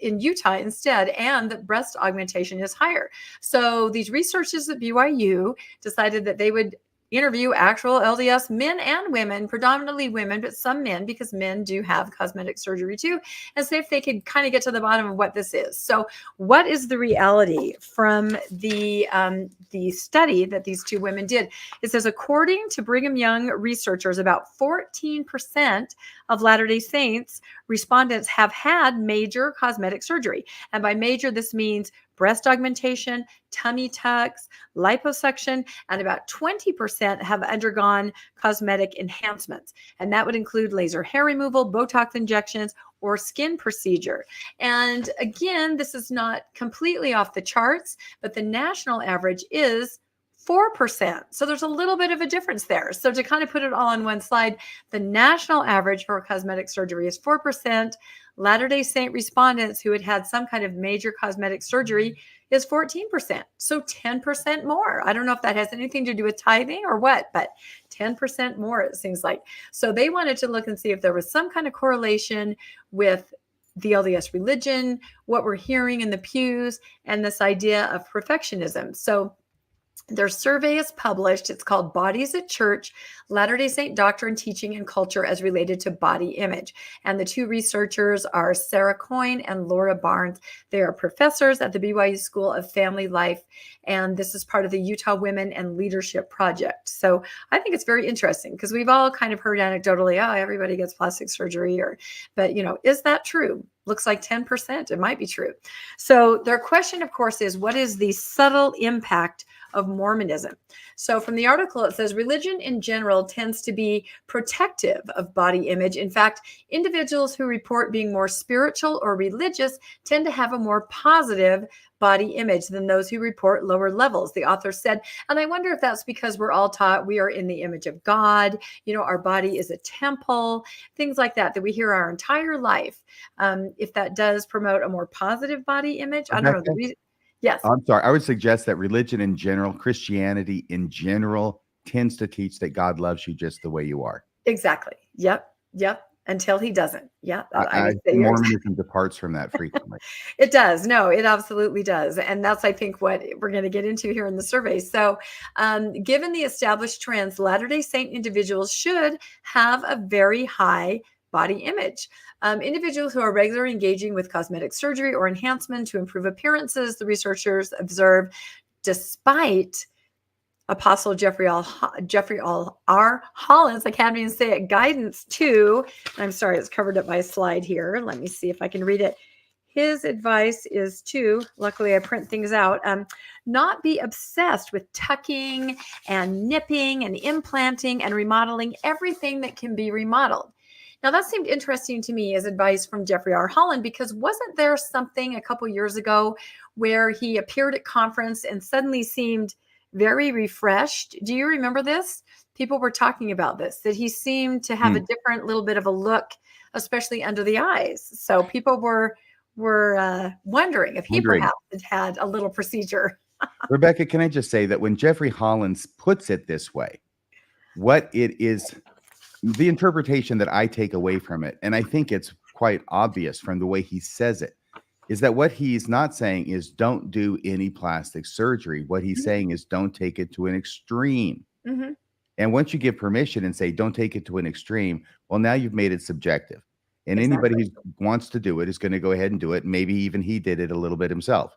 in Utah instead, and that breast augmentation is higher. So these researchers at BYU decided that they would interview actual LDS men and women, predominantly women, but some men, because men do have cosmetic surgery too, and see if they could kind of get to the bottom of what this is. So what is the reality from the study that these two women did? It says, according to Brigham Young researchers, about 14% of Latter-day Saints respondents have had major cosmetic surgery. And by major, this means breast augmentation, tummy tucks, liposuction, and about 20% have undergone cosmetic enhancements. And that would include laser hair removal, Botox injections, or skin procedure. And again, this is not completely off the charts, but the national average is 4%. So there's a little bit of a difference there. So to kind of put it all on one slide, the national average for cosmetic surgery is 4%. Latter-day Saint respondents who had had some kind of major cosmetic surgery is 14%. So 10% more. I don't know if that has anything to do with tithing or what, but 10% more, it seems like. So they wanted to look and see if there was some kind of correlation with the LDS religion, what we're hearing in the pews, and this idea of perfectionism. So their survey is published. It's called Bodies at Church, Latter-day Saint Doctrine, Teaching, and Culture as Related to Body Image. And the two researchers are Sarah Coyne and Laura Barnes. They are professors at the BYU School of Family Life. And this is part of the Utah Women and Leadership Project. So I think it's very interesting because we've all kind of heard anecdotally, oh, everybody gets plastic surgery, but is that true? Looks like 10%. It might be true. So their question, of course, is what is the subtle impact of Mormonism? So from the article, it says religion in general tends to be protective of body image. In fact, individuals who report being more spiritual or religious tend to have a more positive body image than those who report lower levels, the author said. And I wonder if that's because we're all taught we are in the image of God, our body is a temple, things like that we hear our entire life. If that does promote a more positive body image, I don't know. Yes. I'm sorry. I would suggest that religion in general, Christianity in general, tends to teach that God loves you just the way you are. Exactly. Yep. Until he doesn't. Yeah. Mormonism departs from that frequently. It does. No, it absolutely does. And that's, I think, what we're going to get into here in the survey. So given the established trends, Latter-day Saint individuals should have a very high body image. Individuals who are regularly engaging with cosmetic surgery or enhancement to improve appearances, the researchers observe, despite Apostle Jeffrey R. Hollins, I can't even say it, guidance to, I'm sorry, it's covered up by a slide here. Let me see if I can read it. His advice is to, luckily I print things out, not be obsessed with tucking and nipping and implanting and remodeling everything that can be remodeled. Now that seemed interesting to me as advice from Jeffrey R. Holland, because wasn't there something a couple years ago where he appeared at conference and suddenly seemed very refreshed? Do you remember this? People were talking about this, that he seemed to have a different little bit of a look, especially under the eyes. So people were wondering if he perhaps had a little procedure. Rebecca, can I just say that when Jeffrey Hollins puts it this way, what it is, the interpretation that I take away from it, and I think it's quite obvious from the way he says it, is that what he's not saying is don't do any plastic surgery. What he's saying is don't take it to an extreme. And once you give permission and say don't take it to an extreme, well, now you've made it subjective. And anybody who wants to do it is going to go ahead and do it. Maybe even he did it a little bit himself.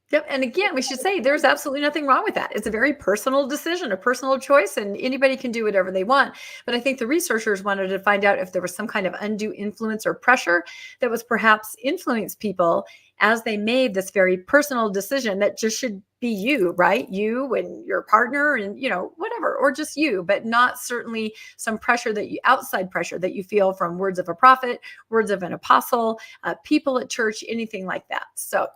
Yep. And again, we should say there's absolutely nothing wrong with that. It's a very personal decision, a personal choice, and anybody can do whatever they want. But I think the researchers wanted to find out if there was some kind of undue influence or pressure that was perhaps influenced people as they made this very personal decision that just should be you, right? You and your partner and, whatever, or just you, but not certainly some pressure outside pressure that you feel from words of a prophet, words of an apostle, people at church, anything like that. So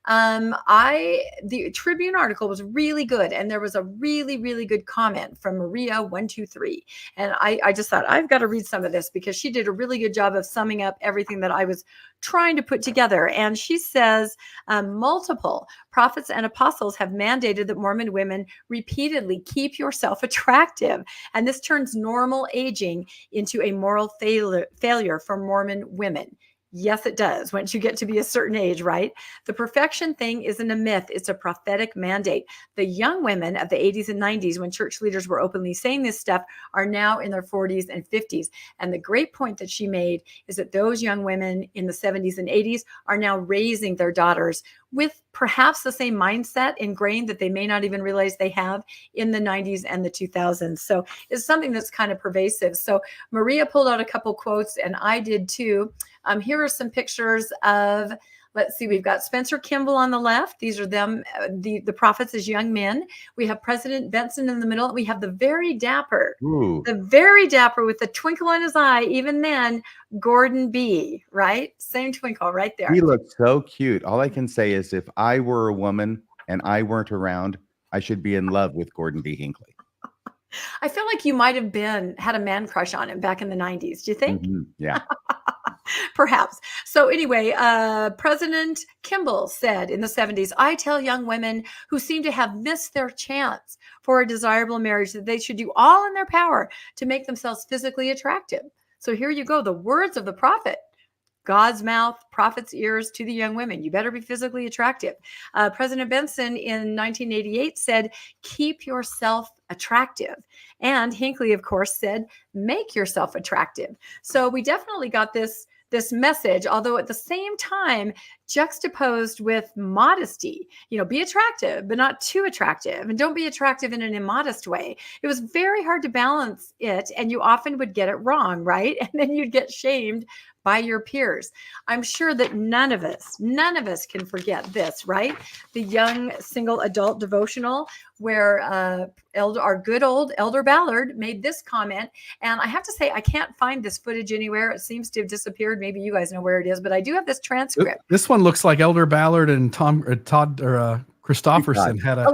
the Tribune article was really good. And there was a really, really good comment from Maria123. And I just thought, I've got to read some of this because she did a really good job of summing up everything that I was trying to put together. And she says, multiple prophets and apostles have mandated that Mormon women repeatedly keep yourself attractive. And this turns normal aging into a moral failure for Mormon women. Yes, it does. Once you get to be a certain age, right? The perfection thing isn't a myth. It's a prophetic mandate. The young women of the 80s and 90s, when church leaders were openly saying this stuff, are now in their 40s and 50s. And the great point that she made is that those young women in the 70s and 80s are now raising their daughters with perhaps the same mindset ingrained that they may not even realize they have in the 90s and the 2000s. So it's something that's kind of pervasive. So Maria pulled out a couple quotes, and I did too. Here are some pictures of, let's see, we've got Spencer Kimball on the left. These are them, the prophets as young men. We have President Benson in the middle. We have the very dapper with the twinkle in his eye, even then, Gordon B., right? Same twinkle right there. He looks so cute. All I can say is if I were a woman and I weren't around, I should be in love with Gordon B. Hinckley. I feel like you might have had a man crush on him back in the 90s. Do you think? Yeah. Perhaps. So anyway, President Kimball said in the 70s, I tell young women who seem to have missed their chance for a desirable marriage that they should do all in their power to make themselves physically attractive. So here you go. The words of the prophet, God's mouth, prophet's ears to the young women. You better be physically attractive. President Benson in 1988 said, keep yourself attractive. And Hinckley, of course, said, make yourself attractive. So we definitely got this message, although at the same time juxtaposed with modesty. Be attractive, but not too attractive. And don't be attractive in an immodest way. It was very hard to balance it, and you often would get it wrong, right? And then you'd get shamed by your peers. I'm sure that none of us can forget this, right? The young single adult devotional where our good old Elder Ballard made this comment. And I have to say, I can't find this footage anywhere. It seems to have disappeared. Maybe you guys know where it is, but I do have this transcript. This one looks like Elder Ballard and Todd Christopherson had a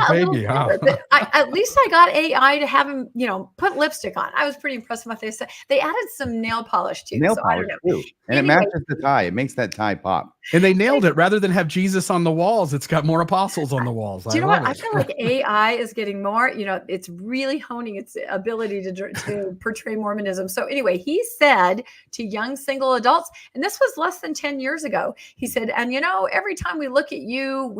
baby. But at least I got AI to have him, put lipstick on. I was pretty impressed with what they said. They added some nail polish too. I don't know. And anyway, it matches the tie. It makes that tie pop. And they nailed it. Rather than have Jesus on the walls, it's got more apostles on the walls. Do you know what? I feel like AI is getting more, it's really honing its ability to portray Mormonism. So anyway, he said to young single adults, and this was less than 10 years ago, he said, and every time we look at you,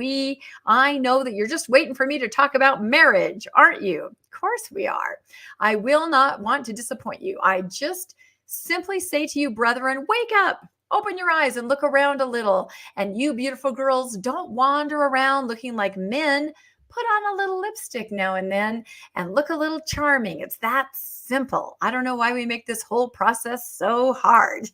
I know that you're just waiting for me to talk about marriage, aren't you? Of course we are. I will not want to disappoint you. I just simply say to you, brethren, wake up, open your eyes and look around a little. And you beautiful girls, don't wander around looking like men, put on a little lipstick now and then and look a little charming. It's that simple. I don't know why we make this whole process so hard.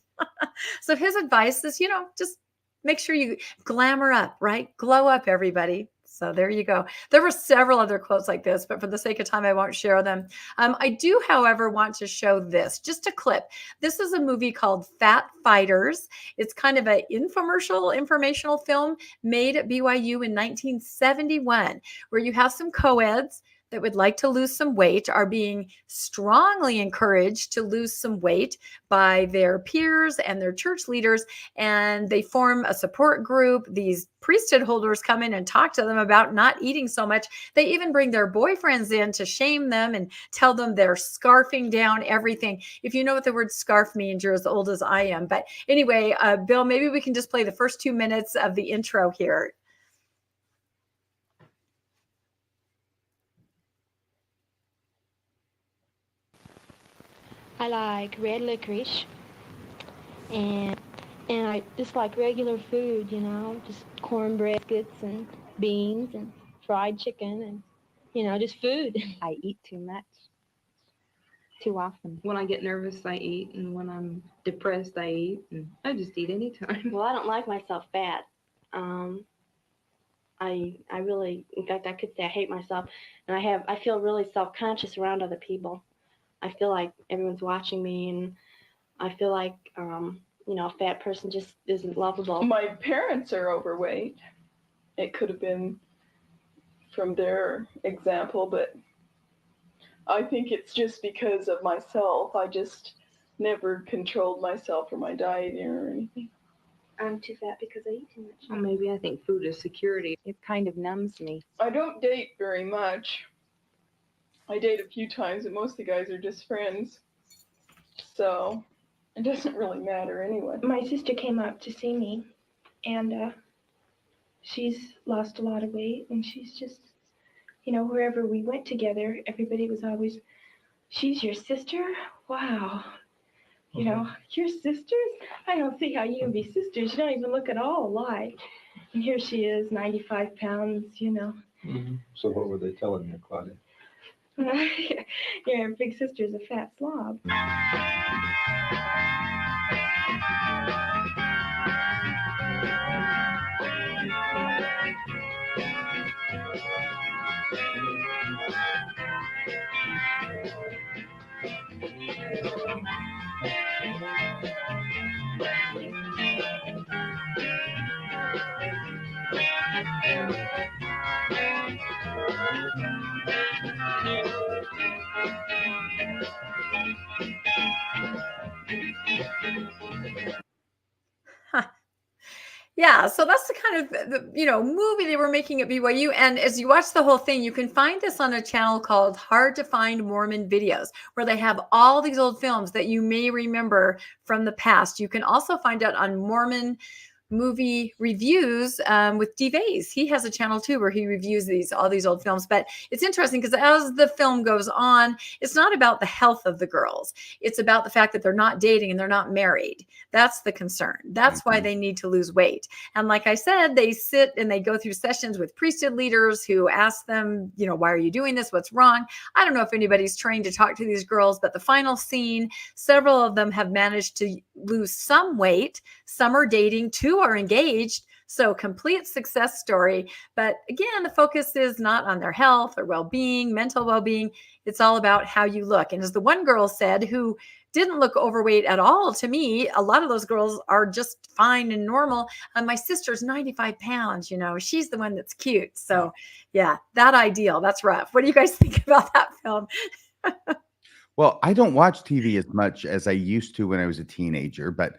So his advice is, just make sure you glamour up, right? Glow up, everybody. So there you go. There were several other quotes like this, but for the sake of time, I won't share them. I do, however, want to show this, just a clip. This is a movie called Fat Fighters. It's kind of an informational film made at BYU in 1971, where you have some co-eds that would like to lose some weight are being strongly encouraged to lose some weight by their peers and their church leaders. And they form a support group. These priesthood holders come in and talk to them about not eating so much. They even bring their boyfriends in to shame them and tell them they're scarfing down everything. If you know what the word scarf means, you're as old as I am. But anyway, Bill, maybe we can just play the first 2 minutes of the intro here. I like red licorice, and I just like regular food, just cornbread, biscuits, and beans, and fried chicken, and, just food. I eat too much, too often. When I get nervous, I eat, and when I'm depressed, I eat, and I just eat anytime. Well, I don't like myself fat. I really, in fact, I could say I hate myself, and I feel really self-conscious around other people. I feel like everyone's watching me, and I feel like, a fat person just isn't lovable. My parents are overweight. It could have been from their example, but I think it's just because of myself. I just never controlled myself or my diet or anything. I'm too fat because I eat too much. Well, maybe I think food is security. It kind of numbs me. I don't date very much. I date a few times, and most of the guys are just friends. So it doesn't really matter anyway. My sister came up to see me, and she's lost a lot of weight, and she's just, wherever we went together, everybody was always, she's your sister? Wow. Your sisters? I don't see how you can be sisters. You don't even look at all alike. And here she is, 95 pounds, Mm-hmm. So what were they telling you, Claudia? Your big sister's a fat slob. Yeah, so that's the kind of movie they were making at BYU. And as you watch the whole thing, you can find this on a channel called Hard to Find Mormon Videos, where they have all these old films that you may remember from the past. You can also find it on Mormon movie reviews with Dave A's. He has a channel too where he reviews all these old films. But it's interesting because as the film goes on, it's not about the health of the girls. It's about the fact that they're not dating and they're not married. That's the concern. That's why they need to lose weight. And like I said, they sit and they go through sessions with priesthood leaders who ask them, why are you doing this? What's wrong? I don't know if anybody's trained to talk to these girls, but the final scene, several of them have managed to lose some weight. Some are dating, 2 are engaged. So complete success story. But again, the focus is not on their health or well-being, mental well-being. It's all about how you look. And as the one girl said, who didn't look overweight at all to me, a lot of those girls are just fine and normal. My sister's 95 pounds, she's the one that's cute. So yeah, that ideal, that's rough. What do you guys think about that film? Well, I don't watch TV as much as I used to when I was a teenager, but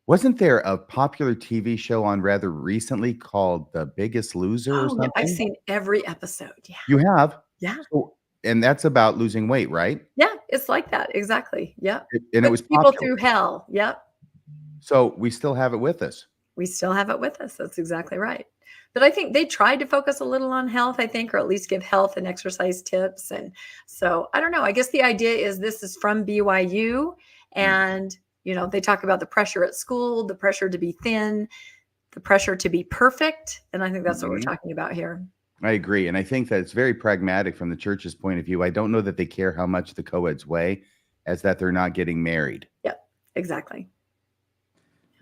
wasn't there a popular TV show on rather recently called The Biggest Loser or something? I've seen every episode. Yeah. You have? Yeah. So, and that's about losing weight, right? Yeah, it's like that. Exactly. Yeah. And it was people popular. through hell. Yep. So we still have it with us. We still have it with us. That's exactly right. But I think they tried to focus a little on health, or at least give health and exercise tips. And so I don't know. I guess the idea is this is from BYU, and they talk about the pressure at school, the pressure to be thin, the pressure to be perfect. And I think that's what we're talking about here. I agree. And I think that it's very pragmatic from the church's point of view. I don't know that they care how much the co-eds weigh, as that they're not getting married. Yep, exactly.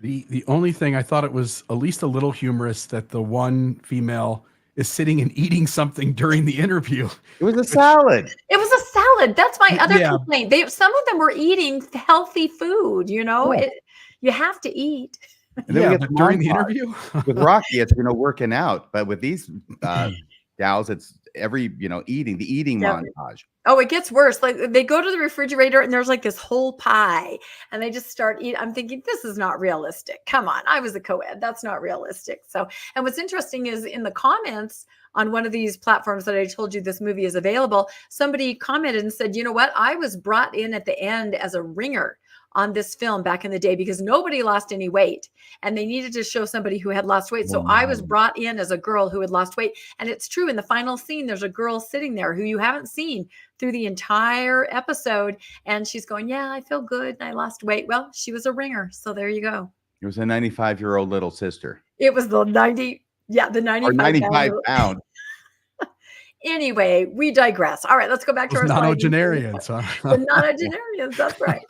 The only thing I thought it was at least a little humorous that the one female is sitting and eating something during the interview. It was a salad. It was a salad. That's my other Yeah. complaint. Some of them were eating healthy food, you know. Yeah. You have to eat. And then we Yeah, get but the during the montage. interview? With Rocky, it's working out, but with these gals, it's eating the eating montage. Oh, it gets worse. Like they go to the refrigerator and there's like this whole pie and they just start eating. I'm thinking, this is not realistic. Come on. I was a co-ed. That's not realistic. So, and what's interesting is in the comments on one of these platforms that I told you this movie is available, somebody commented and said, you know what? I was brought in at the end as a ringer on this film back in the day because nobody lost any weight and they needed to show somebody who had lost weight. So I was brought in as a girl who had lost weight. And it's true, in the final scene, there's a girl sitting there who you haven't seen through the entire episode. And she's going, yeah, I feel good. And I lost weight. Well, she was a ringer. So there you go. It was a 95-year-old little sister. It was the 95 or 95 pound. Anyway, we digress. All right, let's go back to our nonagenarians. The nonagenarians, that's right.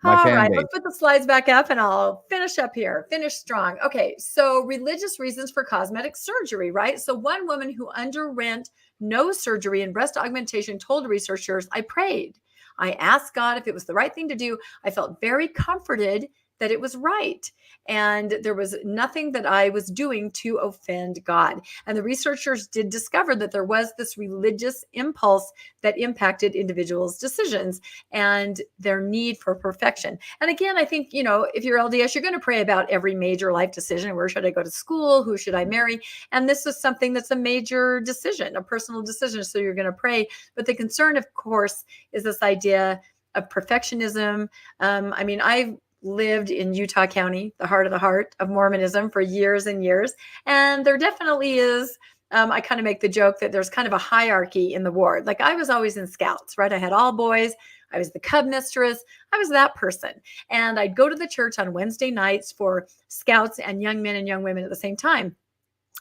My All fan right, base. let's put the slides back up and I'll finish up here. Finish strong. Okay, so religious reasons for cosmetic surgery, right? So one woman who underwent nose surgery and breast augmentation told researchers, I prayed. I asked God if it was the right thing to do. I felt very comforted that it was right. And there was nothing that I was doing to offend God. And the researchers did discover that there was this religious impulse that impacted individuals' decisions and their need for perfection. And again, I think, if you're LDS, you're going to pray about every major life decision. Where should I go to school? Who should I marry? And this is something that's a major decision, a personal decision. So you're going to pray. But the concern, of course, is this idea of perfectionism. I've lived in Utah County, the heart of Mormonism, for years and years. And there definitely is, I kind of make the joke that there's kind of a hierarchy in the ward. Like I was always in scouts, right? I had all boys. I was the cub mistress. I was that person. And I'd go to the church on Wednesday nights for scouts and young men and young women at the same time.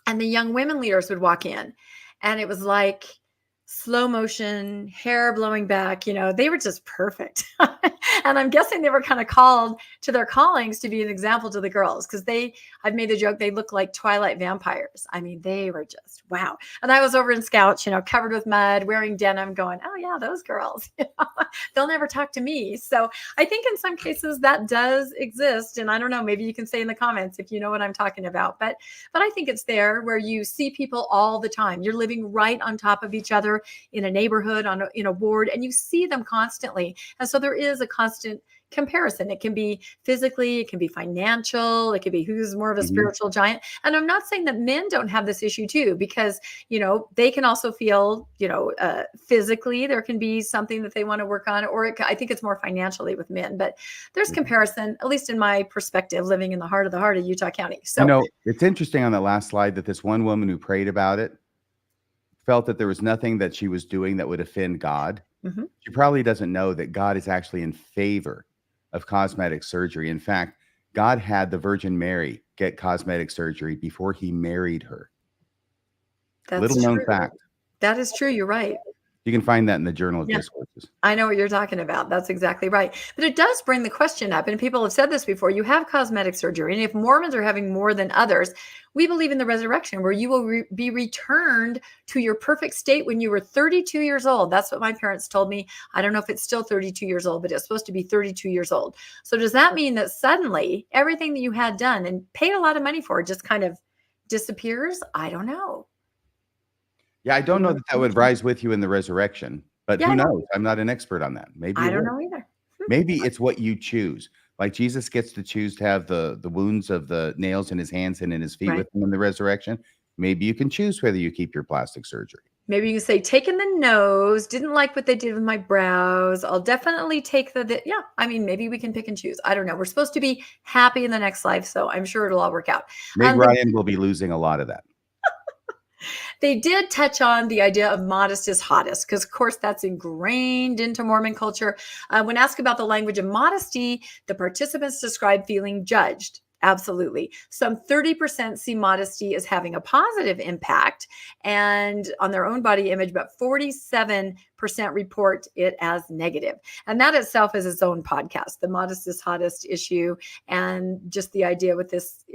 And the young women leaders would walk in and it was like slow motion, hair blowing back, they were just perfect. And I'm guessing they were kind of called to their callings to be an example to the girls because I've made the joke, they look like Twilight vampires. They were just, wow. And I was over in scouts, covered with mud, wearing denim, going, oh yeah, those girls, they'll never talk to me. So I think in some cases that does exist. And I don't know, maybe you can say in the comments if you know what I'm talking about, but I think it's there where you see people all the time. You're living right on top of each other in a neighborhood, in a ward, and you see them constantly. And so there is a constant comparison. It can be physically, it can be financial, it can be who's more of a spiritual giant. And I'm not saying that men don't have this issue too, because, they can also feel, physically, there can be something that they want to work on, or I think it's more financially with men, but there's comparison, at least in my perspective, living in the heart of Utah County. So, it's interesting on that last slide that this one woman who prayed about it felt that there was nothing that she was doing that would offend God. mm-hmm. She probably doesn't know that God is actually in favor of cosmetic surgery. In fact, God had the Virgin Mary get cosmetic surgery before he married her. That's Little known true. fact. That is true. You're right. You can find that in the Journal of Discourses. I know what you're talking about. That's exactly right. But it does bring the question up, and people have said this before, you have cosmetic surgery, and if Mormons are having more than others, we believe in the resurrection where you will be returned to your perfect state when you were 32 years old. That's what my parents told me. I don't know if it's still 32 years old, but it's supposed to be 32 years old. So does that mean that suddenly everything that you had done and paid a lot of money for just kind of disappears? I don't know. Yeah, I don't know that would rise with you in the resurrection, but who knows? I'm not an expert on that. Maybe I don't know either. Maybe it's what you choose. Like Jesus gets to choose to have the wounds of the nails in his hands and in his feet with him in the resurrection. Maybe you can choose whether you keep your plastic surgery. Maybe you can say, taking the nose, didn't like what they did with my brows. I'll definitely take maybe we can pick and choose. I don't know. We're supposed to be happy in the next life, so I'm sure it'll all work out. Meg Ryan will be losing a lot of that. They did touch on the idea of modest is hottest, because, of course, that's ingrained into Mormon culture. When asked about the language of modesty, the participants described feeling judged. Absolutely. Some 30% see modesty as having a positive impact and on their own body image, but 47% report it as negative. And that itself is its own podcast, the modest is hottest issue, and just the idea with this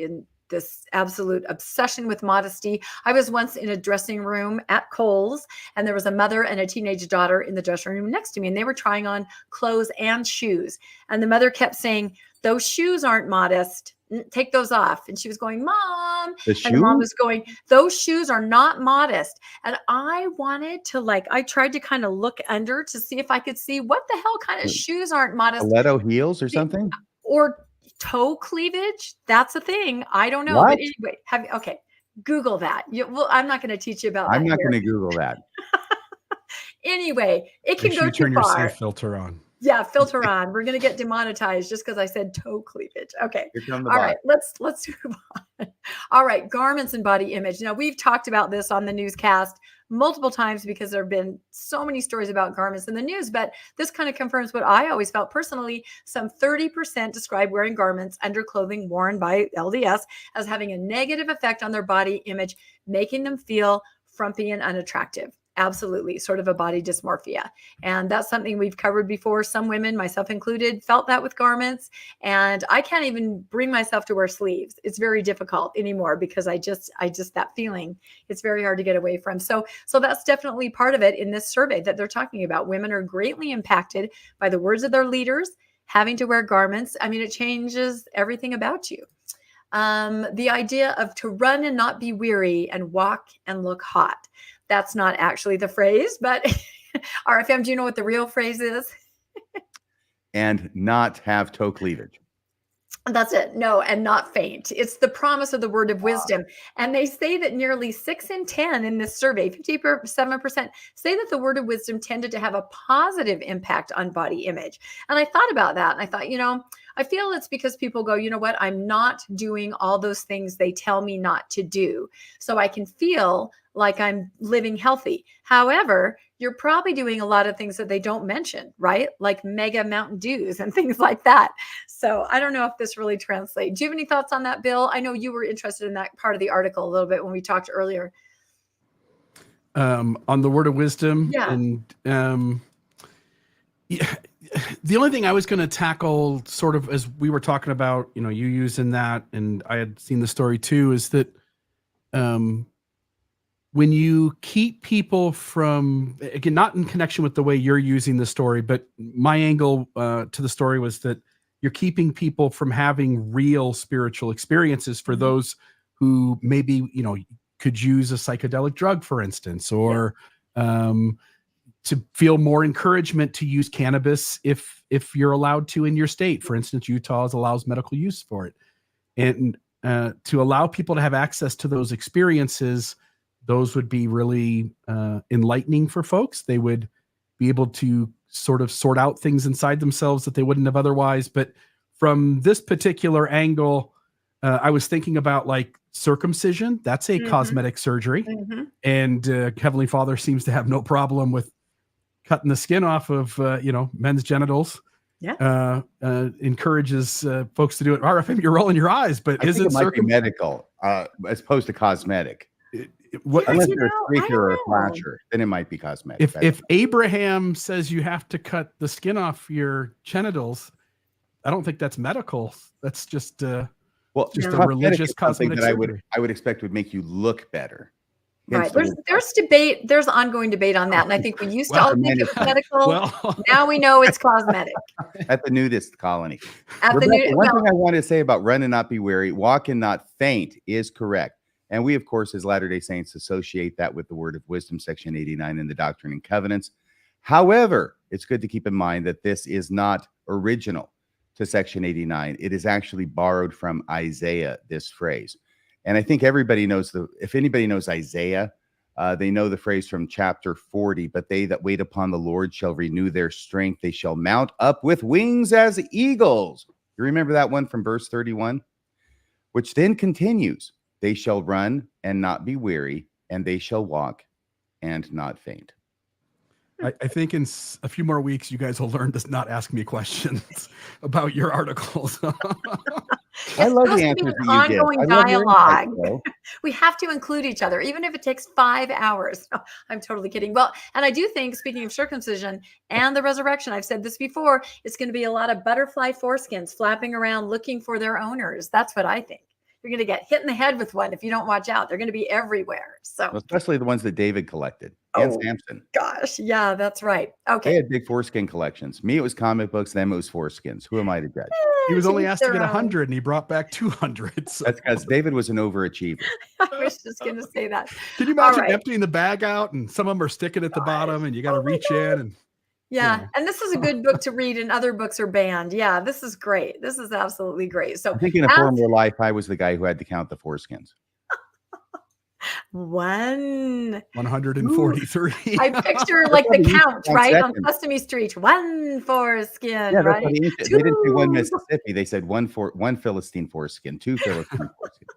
absolute obsession with modesty. I was once in a dressing room at Kohl's, and there was a mother and a teenage daughter in the dressing room next to me, and they were trying on clothes and shoes. And the mother kept saying, "Those shoes aren't modest. Take those off." And she was going, "Mom," and the mom was going, "Those shoes are not modest." And I wanted to I tried to kind of look under to see if I could see what the hell kind of shoes aren't modest. Stiletto heels or something? Or toe cleavage. That's a thing. I don't know. What? But anyway, okay. Google that. Well, I'm not going to teach you about that. I'm not going to Google that. Anyway, it can Make go sure you too turn your far. safe filter on. Yeah, filter on. We're going to get demonetized just because I said toe cleavage. Okay. Here come the All bot. right. Let's move on. All right. Garments and body image. Now, we've talked about this on the newscast multiple times because there have been so many stories about garments in the news, but this kind of confirms what I always felt personally. Some 30% describe wearing garments, underclothing worn by LDS, as having a negative effect on their body image, making them feel frumpy and unattractive. Absolutely. Sort of a body dysmorphia. And that's something we've covered before. Some women, myself included, felt that with garments. And I can't even bring myself to wear sleeves. It's very difficult anymore because I just that feeling, it's very hard to get away from. So that's definitely part of it in this survey that they're talking about. Women are greatly impacted by the words of their leaders, having to wear garments. I mean, it changes everything about you. The idea of to run and not be weary and walk and look hot. That's not actually the phrase, but RFM, do you know what the real phrase is? And not have toe cleavage. That's it. No, and not faint. It's the promise of the word of wisdom. And they say that nearly 6 in 10 in this survey, 57%, say that the word of wisdom tended to have a positive impact on body image. And I thought about that. And I thought, I feel it's because people go, you know what? I'm not doing all those things they tell me not to do. So I can feel like I'm living healthy. However, you're probably doing a lot of things that they don't mention, right? Like mega Mountain Dews and things like that. So I don't know if this really translates. Do you have any thoughts on that, Bill? I know you were interested in that part of the article a little bit when we talked earlier. On the word of wisdom. Yeah. And the only thing I was going to tackle sort of as we were talking about, you using that, and I had seen the story too, is that when you keep people from, again, not in connection with the way you're using the story, but my angle to the story was that you're keeping people from having real spiritual experiences for those who maybe, could use a psychedelic drug, for instance, or to feel more encouragement to use cannabis if you're allowed to in your state. For instance, Utah allows medical use for it. And to allow people to have access to those experiences, those would be really enlightening for folks. They would be able to sort of sort out things inside themselves that they wouldn't have otherwise. But from this particular angle, I was thinking about like circumcision. That's a cosmetic surgery. And Heavenly Father seems to have no problem with cutting the skin off of, men's genitals. Yeah. Encourages folks to do it. RFM, you're rolling your eyes, but is it might be medical as opposed to cosmetic? Unless you're a streaker or a flasher, then it might be cosmetic. If Abraham says you have to cut the skin off your genitals, I don't think that's medical. That's just just a religious cosmetic that I would expect would make you look better. Right. There's debate. There's ongoing debate on that. And I think we used to all think it was medical. Now we know it's cosmetic. At the nudist colony. One thing I wanted to say about run and not be weary, walk and not faint is correct. And we, of course, as Latter-day Saints, associate that with the word of wisdom, section 89 in the Doctrine and Covenants. However, it's good to keep in mind that this is not original to section 89. It is actually borrowed from Isaiah, this phrase. And I think everybody knows if anybody knows Isaiah, they know the phrase from chapter 40, but they that wait upon the Lord shall renew their strength. They shall mount up with wings as eagles. You remember that one from verse 31, which then continues. They shall run and not be weary, and they shall walk and not faint. I think in a few more weeks, you guys will learn to not ask me questions about your articles. I love the supposed to be answers an that you give. ongoing I love your insights, dialogue. though. We have to include each other, even if it takes 5 hours. No, I'm totally kidding. Well, and I do think, speaking of circumcision and the resurrection, I've said this before, it's going to be a lot of butterfly foreskins flapping around looking for their owners. That's what I think. You're going to get hit in the head with one if you don't watch out. They're going to be everywhere. So, Especially the ones that David collected and Samson. gosh, yeah, that's right. They Okay. had big foreskin collections. Me, it was comic books. Them, it was foreskins. Who am I to judge? He was To only each asked to their get own. 100 and he brought back 200. So. That's because David was an overachiever. I was just going to say that. Can you All imagine right. emptying the bag out and some of them are sticking at the bottom and you got to reach in and Yeah. know. And this is a good book to read, and other books are banned. Yeah. This is great. This is absolutely great. So, I think in a as- former life, I was the guy who had to count the foreskins. 143. I picture like the That's what he used count, to count right? On seconds. Sesame Street. 1 foreskin, Yeah, that's right? what he used to, they didn't say 1 2. Mississippi. They said one Philistine foreskin, 2 Philistine foreskin.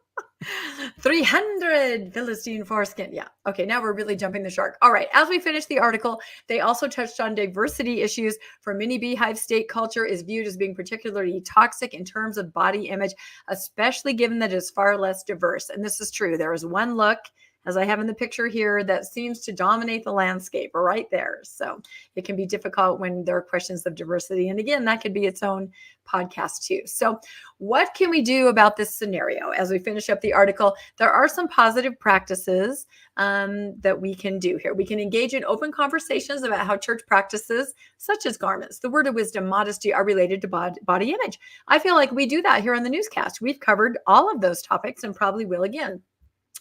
300 Philistine foreskin. Yeah. Okay. Now we're really jumping the shark. All right. As we finish the article, they also touched on diversity issues. For many beehive state culture is viewed as being particularly toxic in terms of body image, especially given that it is far less diverse. And this is true. There is one look, as I have in the picture here, that seems to dominate the landscape right there. So it can be difficult when there are questions of diversity. And again, that could be its own podcast too. So what can we do about this scenario? As we finish up the article, there are some positive practices that we can do here. We can engage in open conversations about how church practices, such as garments, the word of wisdom, modesty, are related to body image. I feel like we do that here on the newscast. We've covered all of those topics and probably will again.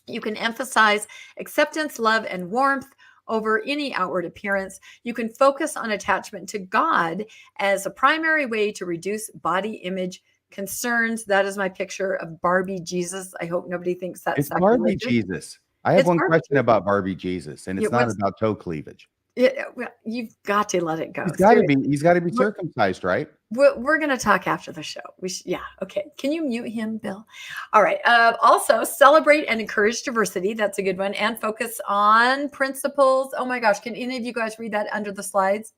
You can emphasize acceptance, love, and warmth over any outward appearance. You can focus on attachment to God as a primary way to reduce body image concerns. That is my picture of Barbie Jesus. I hope nobody thinks that's It's Barbie sacrilegious. Jesus. I have It's one Barbie question about Barbie Jesus, and it's Yeah, not what's- about toe cleavage. Well, you've got to let it go. He's got to Seriously. be circumcised, right? We're going to talk after the show. Yeah. Okay. Can you mute him, Bill? All right. Also, celebrate and encourage diversity. That's a good one. And focus on principles. Oh my gosh. Can any of you guys read that under the slides?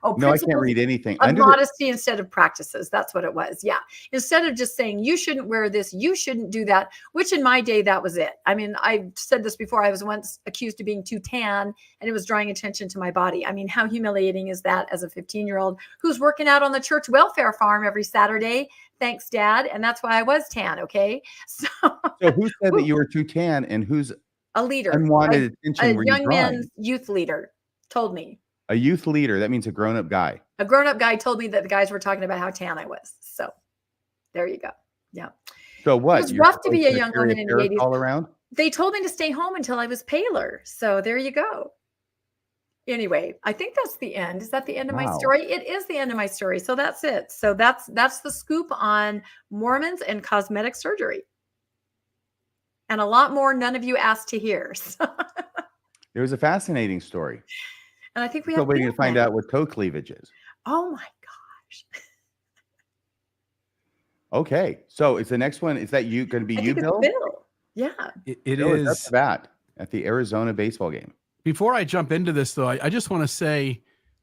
Oh, No, I can't principles read anything. of Under the, modesty instead of practices. That's what it was. Yeah. Instead of just saying, you shouldn't wear this, you shouldn't do that, which in my day, that was it. I mean, I've said this before. I was once accused of being too tan and it was drawing attention to my body. I mean, how humiliating is that as a 15-year-old who's working out on the church welfare farm every Saturday? Thanks, Dad. And that's why I was tan. Okay. So who said that you were too tan, and who's a leader, unwanted a attention were you young drawing? men's youth leader told me. A youth leader, that means a grown-up guy. A grown-up guy told me that the guys were talking about how tan I was. So there you go. Yeah. So what? It was You're rough to be a supposed young carry woman in the parrot 80s. all around? They told me to stay home until I was paler. So there you go. Anyway, I think that's the end. Is that the end of my Wow. story? It is the end of my story. So that's it. So that's the scoop on Mormons and cosmetic surgery. And a lot more none of you asked to hear. So, It was a fascinating story. and I think we Still have waiting to Bill find now. out what toe cleavage is. Oh my gosh. Okay, so is the next one? Is that you going to be I you, think it's Bill? Bill. Yeah. It Bill is up is. to bat at the Arizona baseball game. Before I jump into this, though, I just want to say,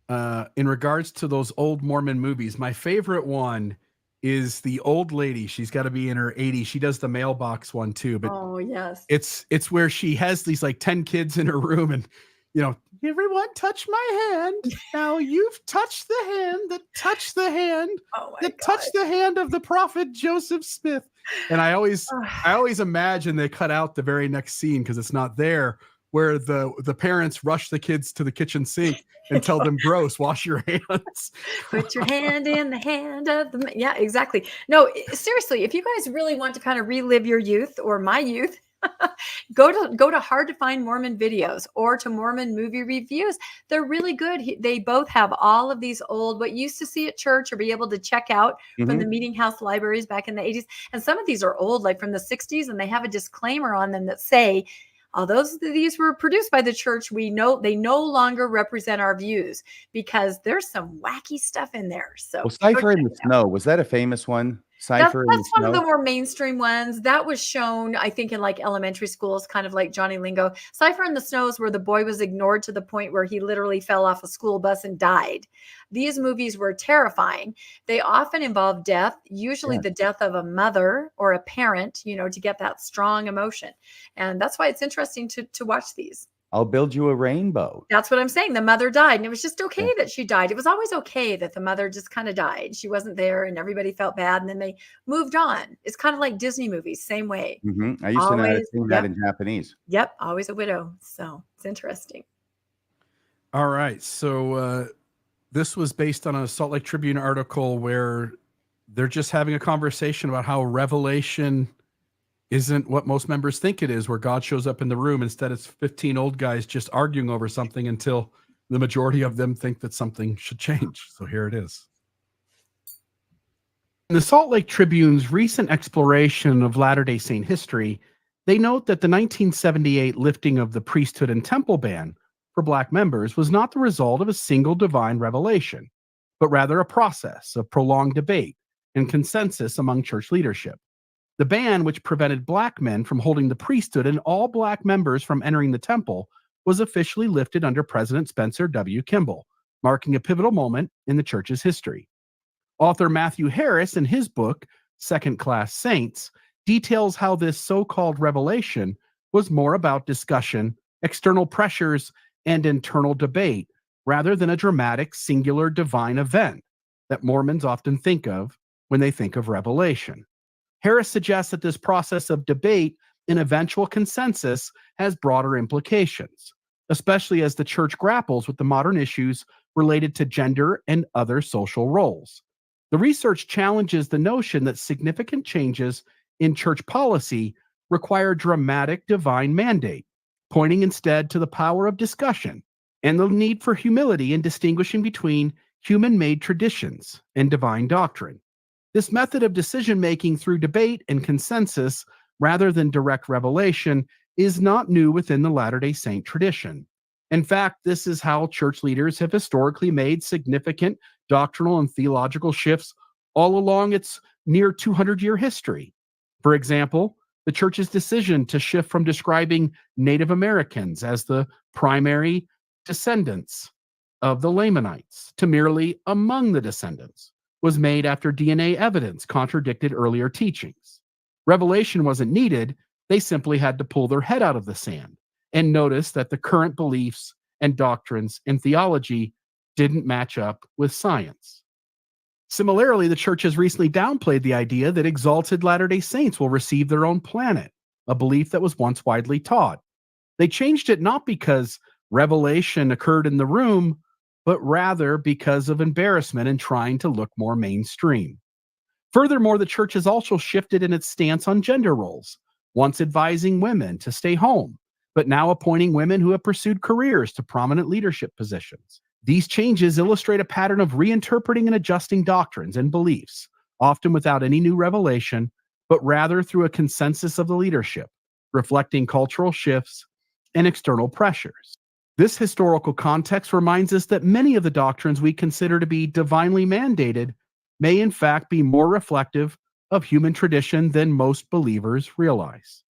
in regards to those old Mormon movies, my favorite one is the old lady. She's got to be in her 80s. She does the mailbox one too, but Oh yes. it's where she has these like 10 kids in her room, and everyone touch my hand. Now you've touched the hand that touched the hand Oh my that God. touched the hand of the prophet Joseph Smith. And I always imagine they cut out the very next scene because it's not there, where the parents rush the kids to the kitchen sink and tell them, gross, wash your hands. Put your hand in the hand of the yeah, exactly. No, seriously, if you guys really want to kind of relive your youth or my youth, go to hard to find Mormon videos or to Mormon movie reviews. They're really good. They both have all of these old what you used to see at church or be able to check out from the meeting house libraries back in the 80s. And some of these are old, like from the 60s, and they have a disclaimer on them that say, although these were produced by the church, we know they no longer represent our views because there's some wacky stuff in there. So Well, Cipher in the Snow, was that a famous one? Cipher in the That's one of the Snow. more mainstream ones. That was shown, I think, in like elementary schools, kind of like Johnny Lingo. Cipher in the Snow is where the boy was ignored to the point where he literally fell off a school bus and died. These movies were terrifying. They often involve death, usually the death of a mother or a parent, you know, to get that strong emotion. And that's why it's interesting to watch these. I'll Build You a Rainbow. That's what I'm saying. The mother died, and it was just okay that she died. It was always okay that the mother just kind of died. She wasn't there, and everybody felt bad, and then they moved on. It's kind of like Disney movies, same way. I used to know how to sing that in Japanese. Yep, always a widow. So it's interesting. All right. So this was based on a Salt Lake Tribune article where they're just having a conversation about how Revelation isn't what most members think it is, where God shows up in the room. Instead, it's 15 old guys just arguing over something until the majority of them think that something should change. So here it is. In the Salt Lake Tribune's recent exploration of Latter-day Saint history, they note that the 1978 lifting of the priesthood and temple ban for Black members was not the result of a single divine revelation, but rather a process of prolonged debate and consensus among church leadership. The ban, which prevented Black men from holding the priesthood and all Black members from entering the temple, was officially lifted under President Spencer W. Kimball, marking a pivotal moment in the church's history. Author Matthew Harris, in his book, Second Class Saints, details how this so-called revelation was more about discussion, external pressures, and internal debate, rather than a dramatic, singular divine event that Mormons often think of when they think of revelation. Harris suggests that this process of debate and eventual consensus has broader implications, especially as the church grapples with the modern issues related to gender and other social roles. The research challenges the notion that significant changes in church policy require dramatic divine mandate, pointing instead to the power of discussion and the need for humility in distinguishing between human-made traditions and divine doctrine. This method of decision-making through debate and consensus, rather than direct revelation, is not new within the Latter-day Saint tradition. In fact, this is how church leaders have historically made significant doctrinal and theological shifts all along its near 200-year history. For example, the church's decision to shift from describing Native Americans as the primary descendants of the Lamanites to merely among the descendants was made after DNA evidence contradicted earlier teachings. Revelation wasn't needed, they simply had to pull their head out of the sand and notice that the current beliefs and doctrines and theology didn't match up with science. Similarly, the church has recently downplayed the idea that exalted Latter-day Saints will receive their own planet, a belief that was once widely taught. They changed it not because revelation occurred in the room, but rather because of embarrassment and trying to look more mainstream. Furthermore, the church has also shifted in its stance on gender roles, once advising women to stay home, but now appointing women who have pursued careers to prominent leadership positions. These changes illustrate a pattern of reinterpreting and adjusting doctrines and beliefs, often without any new revelation, but rather through a consensus of the leadership, reflecting cultural shifts and external pressures. This historical context reminds us that many of the doctrines we consider to be divinely mandated may in fact be more reflective of human tradition than most believers realize.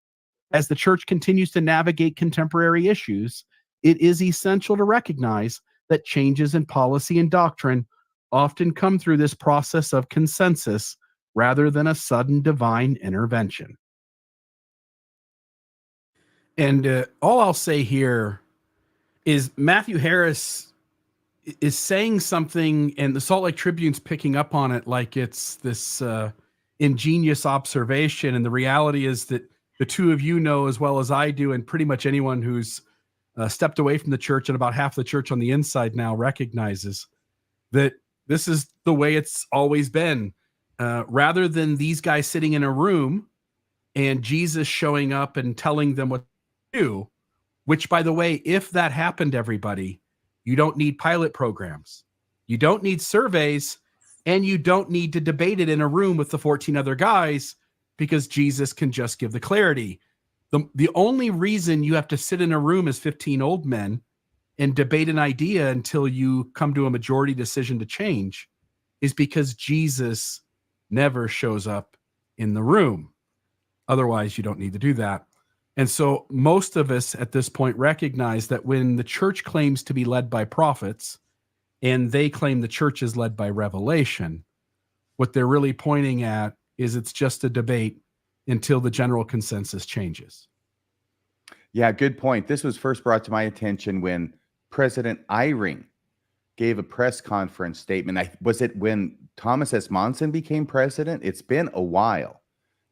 As the church continues to navigate contemporary issues, it is essential to recognize that changes in policy and doctrine often come through this process of consensus rather than a sudden divine intervention. And all I'll say here is Matthew Harris is saying something, and the Salt Lake Tribune's picking up on it like it's this ingenious observation. And the reality is that the two of you know as well as I do, and pretty much anyone who's stepped away from the church, and about half the church on the inside now recognizes that this is the way it's always been. Rather than these guys sitting in a room and Jesus showing up and telling them what to do, which, by the way, if that happened, everybody, you don't need pilot programs. You don't need surveys, and you don't need to debate it in a room with the 14 other guys, because Jesus can just give the clarity. The only reason you have to sit in a room as 15 old men and debate an idea until you come to a majority decision to change is because Jesus never shows up in the room. Otherwise, you don't need to do that. And so most of us at this point recognize that when the church claims to be led by prophets and they claim the church is led by revelation, what they're really pointing at is it's just a debate until the general consensus changes. Yeah, good point. This was first brought to my attention when President Eyring gave a press conference statement. Was it when Thomas S. Monson became president? It's been a while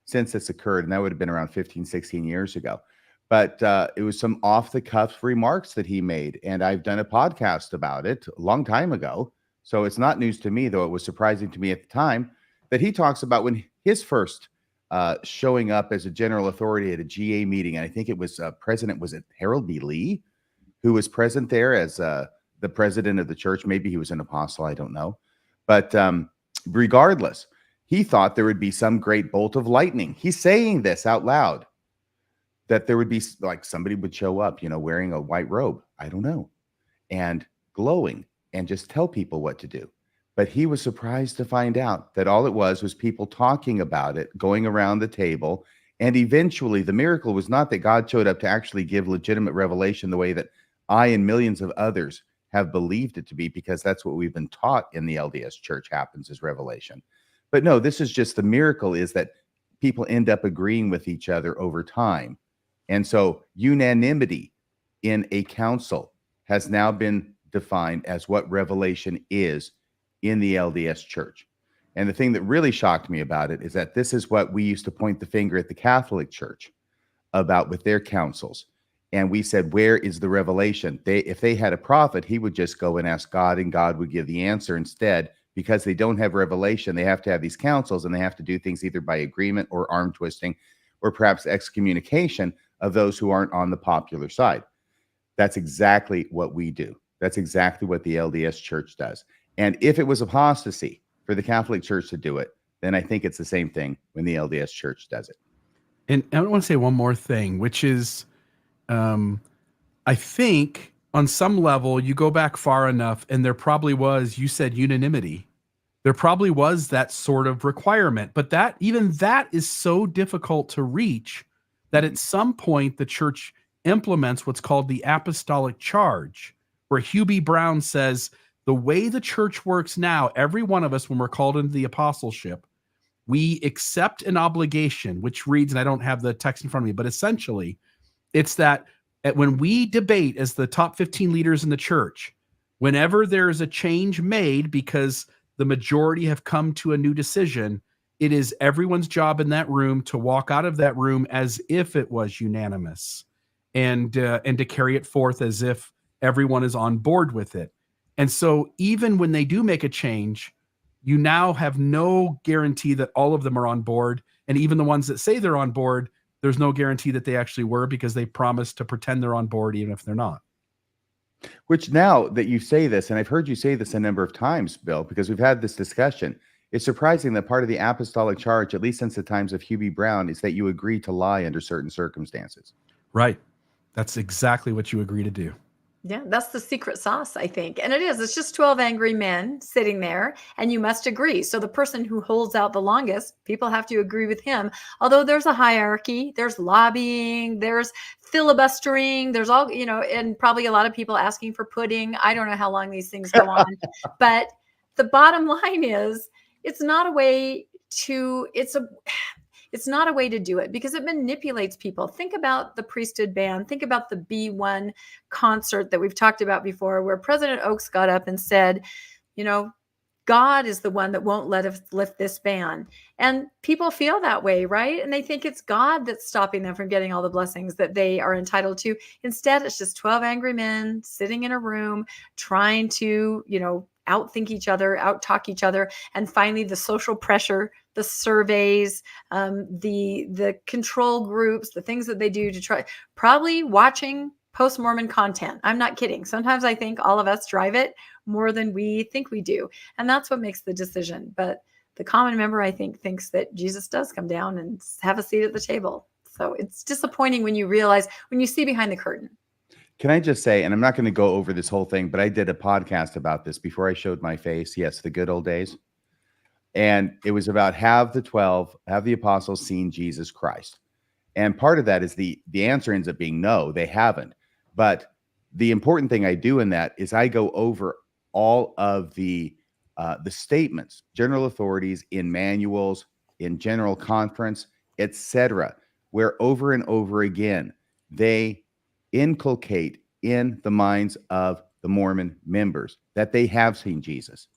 since this occurred, and that would have been around 15, 16 years ago. But it was some off-the-cuff remarks that he made, and I've done a podcast about it a long time ago. So it's not news to me, though it was surprising to me at the time, that he talks about when his first showing up as a general authority at a GA meeting, and I think it was was it Harold B. Lee, who was present there as the president of the church. Maybe he was an apostle, I don't know. But regardless, he thought there would be some great bolt of lightning. He's saying this out loud, that there would be like somebody would show up, wearing a white robe, I don't know, and glowing and just tell people what to do. But he was surprised to find out that all it was people talking about it, going around the table. And eventually the miracle was not that God showed up to actually give legitimate revelation the way that I and millions of others have believed it to be, because that's what we've been taught in the LDS Church happens is revelation. But no, this is just the miracle is that people end up agreeing with each other over time. And so unanimity in a council has now been defined as what revelation is in the LDS Church. And the thing that really shocked me about it is that this is what we used to point the finger at the Catholic Church about with their councils. And we said, where is the revelation? If they had a prophet, he would just go and ask God, and God would give the answer. Instead, because they don't have revelation, they have to have these councils, and they have to do things either by agreement or arm twisting, or perhaps excommunication of those who aren't on the popular side. That's exactly what we do. That's exactly what the LDS Church does. And if it was apostasy for the Catholic Church to do it, then I think it's the same thing when the LDS Church does it. And I want to say one more thing, which is, I think on some level you go back far enough and there probably was, you said unanimity. There probably was that sort of requirement, but even that is so difficult to reach that at some point the church implements what's called the apostolic charge, where Hugh B. Brown says, the way the church works now, every one of us, when we're called into the apostleship, we accept an obligation, which reads, and I don't have the text in front of me, but essentially it's that when we debate as the top 15 leaders in the church, whenever there's a change made because the majority have come to a new decision, it is everyone's job in that room to walk out of that room as if it was unanimous, and to carry it forth as if everyone is on board with it. And so even when they do make a change, you now have no guarantee that all of them are on board. And even the ones that say they're on board, there's no guarantee that they actually were, because they promised to pretend they're on board even if they're not. Which, now that you say this, and I've heard you say this a number of times, Bill, because we've had this discussion, it's surprising that part of the apostolic charge, at least since the times of Hugh B. Brown, is that you agree to lie under certain circumstances. Right. That's exactly what you agree to do. Yeah, that's the secret sauce, I think. And it is. It's just 12 angry men sitting there, and you must agree. So the person who holds out the longest, people have to agree with him. Although there's a hierarchy, there's lobbying, there's filibustering, there's all, and probably a lot of people asking for pudding. I don't know how long these things go on. But the bottom line is, it's not a way to do it, because it manipulates people. Think about the priesthood ban. Think about the B1 concert that we've talked about before, where President Oaks got up and said, God is the one that won't let us lift this ban. And people feel that way, right? And they think it's God that's stopping them from getting all the blessings that they are entitled to. Instead, it's just 12 angry men sitting in a room trying to, outthink each other, out-talk each other. And finally, the social pressure, the surveys, the control groups, the things that they do to try, probably watching post-Mormon content. I'm not kidding. Sometimes I think all of us drive it more than we think we do. And that's what makes the decision. But the common member, I think, thinks that Jesus does come down and have a seat at the table. So it's disappointing when you see behind the curtain. Can I just say, and I'm not going to go over this whole thing, but I did a podcast about this before I showed my face. Yes, the good old days. And it was about have the apostles seen Jesus Christ? And part of that is the answer ends up being no, they haven't. But the important thing I do in that is I go over all of the statements, general authorities in manuals, in general conference, etc., where over and over again they inculcate in the minds of the Mormon members that they have seen Jesus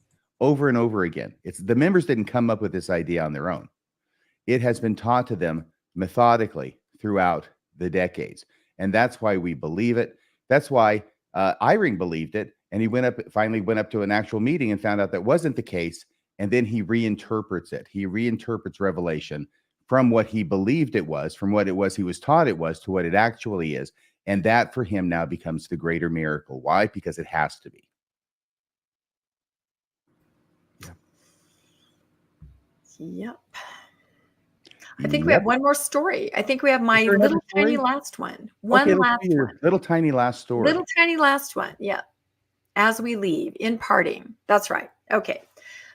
over and over again. It's the members didn't come up with this idea on their own. It has been taught to them methodically throughout the decades. And that's why we believe it. That's why Eyring believed it. And he finally went up to an actual meeting and found out that wasn't the case. And then he reinterprets it. He reinterprets Revelation from what he believed it was, from what it was he was taught it was, to what it actually is. And that for him now becomes the greater miracle. Why? Because it has to be. Yep. I think we have one more story. I think we have my little tiny last one. Little tiny last story. Little tiny last one. Yeah. As we leave, in parting. That's right. Okay.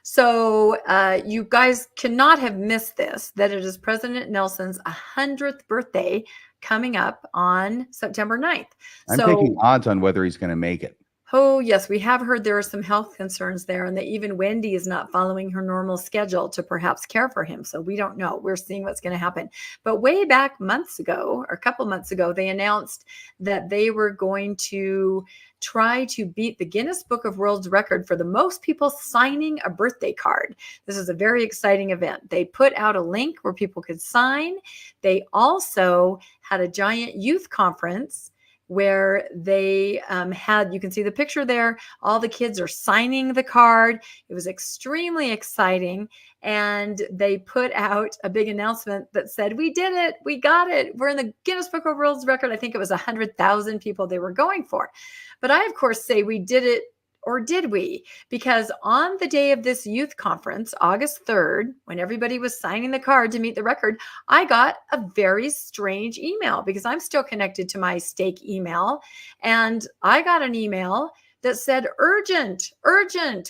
So you guys cannot have missed this, that it is President Nelson's 100th birthday coming up on September 9th. I'm taking odds on whether he's going to make it. Oh, yes, we have heard there are some health concerns there, and that even Wendy is not following her normal schedule to perhaps care for him. So we don't know. We're seeing what's going to happen. But way back months ago, or a couple months ago, they announced that they were going to try to beat the Guinness Book of World Record for the most people signing a birthday card. This is a very exciting event. They put out a link where people could sign. They also had a giant youth conference where they you can see the picture there. All the kids are signing the card. It was extremely exciting. And they put out a big announcement that said, we did it. We got it. We're in the Guinness Book of World Record. I think it was 100,000 people they were going for. But I, of course, say we did it. Or did we? Because on the day of this youth conference, August 3rd, when everybody was signing the card to meet the record, I got a very strange email because I'm still connected to my stake email. And I got an email that said, urgent,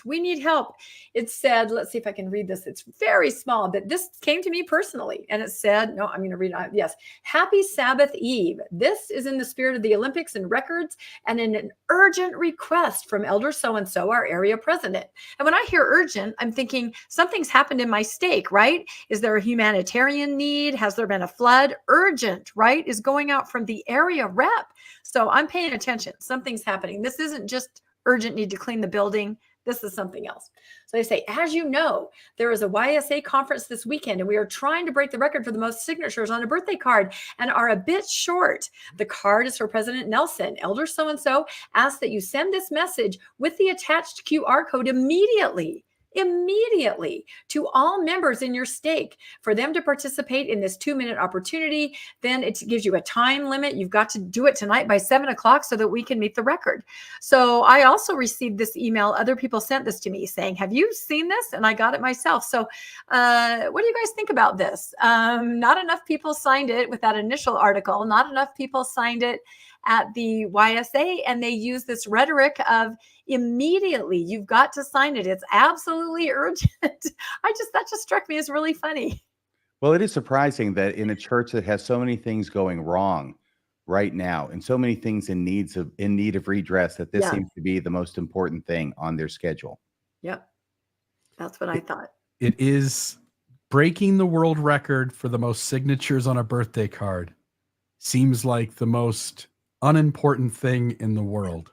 we need help. It said, let's see if I can read this. It's very small, but this came to me personally. And it said, no, I'm going to read it. Yes. Happy Sabbath Eve. This is in the spirit of the Olympics and records and in an urgent request from Elder so-and-so, our area president. And when I hear urgent, I'm thinking something's happened in my stake, right? Is there a humanitarian need? Has there been a flood? Urgent, right? Is going out from the area rep. So I'm paying attention. Something's happening. This isn't just urgent need to clean the building. This is something else. So they say, as you know, there is a YSA conference this weekend, and we are trying to break the record for the most signatures on a birthday card and are a bit short. The card is for President Nelson. Elder so-and-so asks that you send this message with the attached QR code immediately to all members in your stake for them to participate in this 2-minute opportunity. Then it gives you a time limit. You've got to do it tonight by 7 o'clock so that we can meet the record. So I also received this email. Other people sent this to me saying, have you seen this? And I got it myself. So what do you guys think about this? Not enough people signed it with that initial article. Not enough people signed it at the YSA, and they use this rhetoric of immediately, you've got to sign it. It's absolutely urgent. That just struck me as really funny. Well, it is surprising that in a church that has so many things going wrong right now and so many things in need of redress, that this seems to be the most important thing on their schedule. Yep. That's what I thought. It is breaking the world record for the most signatures on a birthday card. Seems like the most unimportant thing in the world.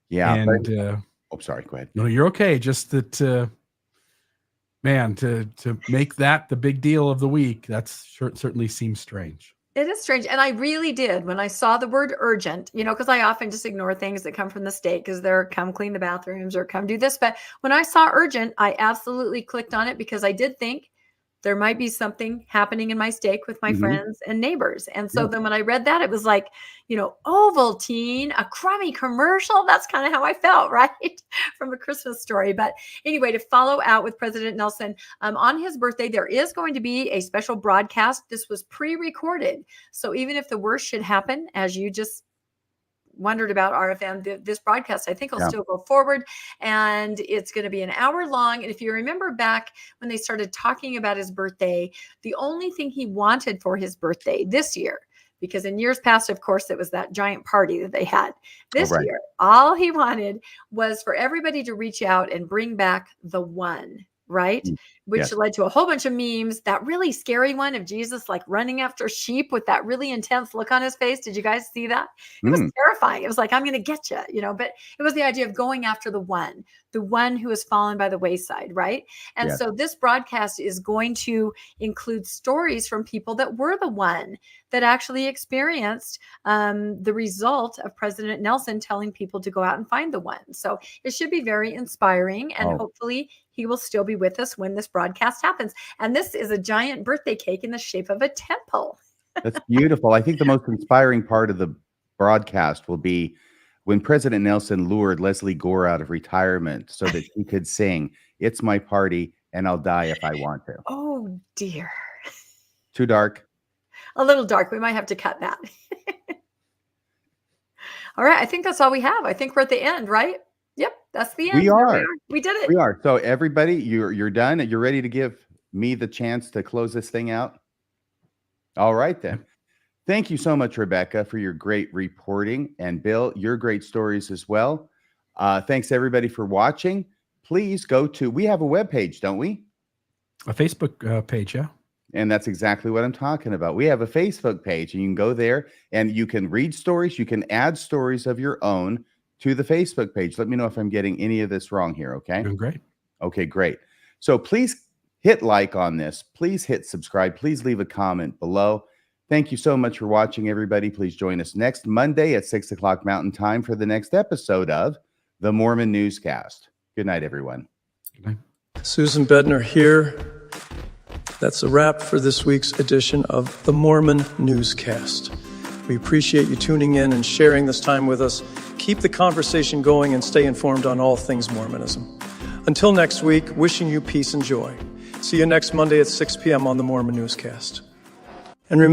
Yeah. And sorry, go ahead. No, you're okay. Just that, man, to make that the big deal of the week, certainly seems strange. It is strange. And I really did when I saw the word urgent, because I often just ignore things that come from the state because they're come clean the bathrooms or come do this. But when I saw urgent, I absolutely clicked on it because I did think there might be something happening in my stake with my friends and neighbors. And so then when I read that, it was like, Ovaltine, a crummy commercial. That's kind of how I felt, right? From A Christmas Story. But anyway, to follow out with President Nelson, on his birthday, there is going to be a special broadcast. This was pre-recorded. So even if the worst should happen, as you just wondered about RFM, this broadcast, I think, will still go forward, and it's going to be an hour long. And if you remember back when they started talking about his birthday, the only thing he wanted for his birthday this year, because in years past, of course, it was that giant party that they had. This year, all he wanted was for everybody to reach out and bring back the one, right? Which led to a whole bunch of memes. That really scary one of Jesus like running after sheep with that really intense look on his face. Did you guys see that? It was terrifying. It was like, I'm going to get you, you know, but it was the idea of going after the one who has fallen by the wayside, right? And so this broadcast is going to include stories from people that were the one that actually experienced the result of President Nelson telling people to go out and find the one. So it should be very inspiring, and hopefully he will still be with us when this broadcast happens. And this is a giant birthday cake in the shape of a temple. That's beautiful. I think the most inspiring part of the broadcast will be when President Nelson lured Leslie Gore out of retirement so that she could sing, "It's my party and I'll die if I want to." Oh, dear. Too dark? A little dark. We might have to cut that. All right. I think that's all we have. I think we're at the end, right? Yep. That's the end. We are. We did it. We are. So everybody, you're done. You're ready to give me the chance to close this thing out? All right, then. Thank you so much, Rebecca, for your great reporting. And Bill, your great stories as well. Thanks, everybody, for watching. Please go to, we have a webpage, don't we? A Facebook page, yeah. And that's exactly what I'm talking about. We have a Facebook page, and you can go there and you can read stories. You can add stories of your own to the Facebook page. Let me know if I'm getting any of this wrong here, okay? Doing great. Okay, great. So please hit like on this. Please hit subscribe. Please leave a comment below. Thank you so much for watching, everybody. Please join us next Monday at 6 o'clock Mountain Time for the next episode of the Mormon Newscast. Good night, everyone. Good night. Susan Bednar here. That's a wrap for this week's edition of the Mormon Newscast. We appreciate you tuning in and sharing this time with us. Keep the conversation going and stay informed on all things Mormonism. Until next week, wishing you peace and joy. See you next Monday at 6 p.m. on the Mormon Newscast.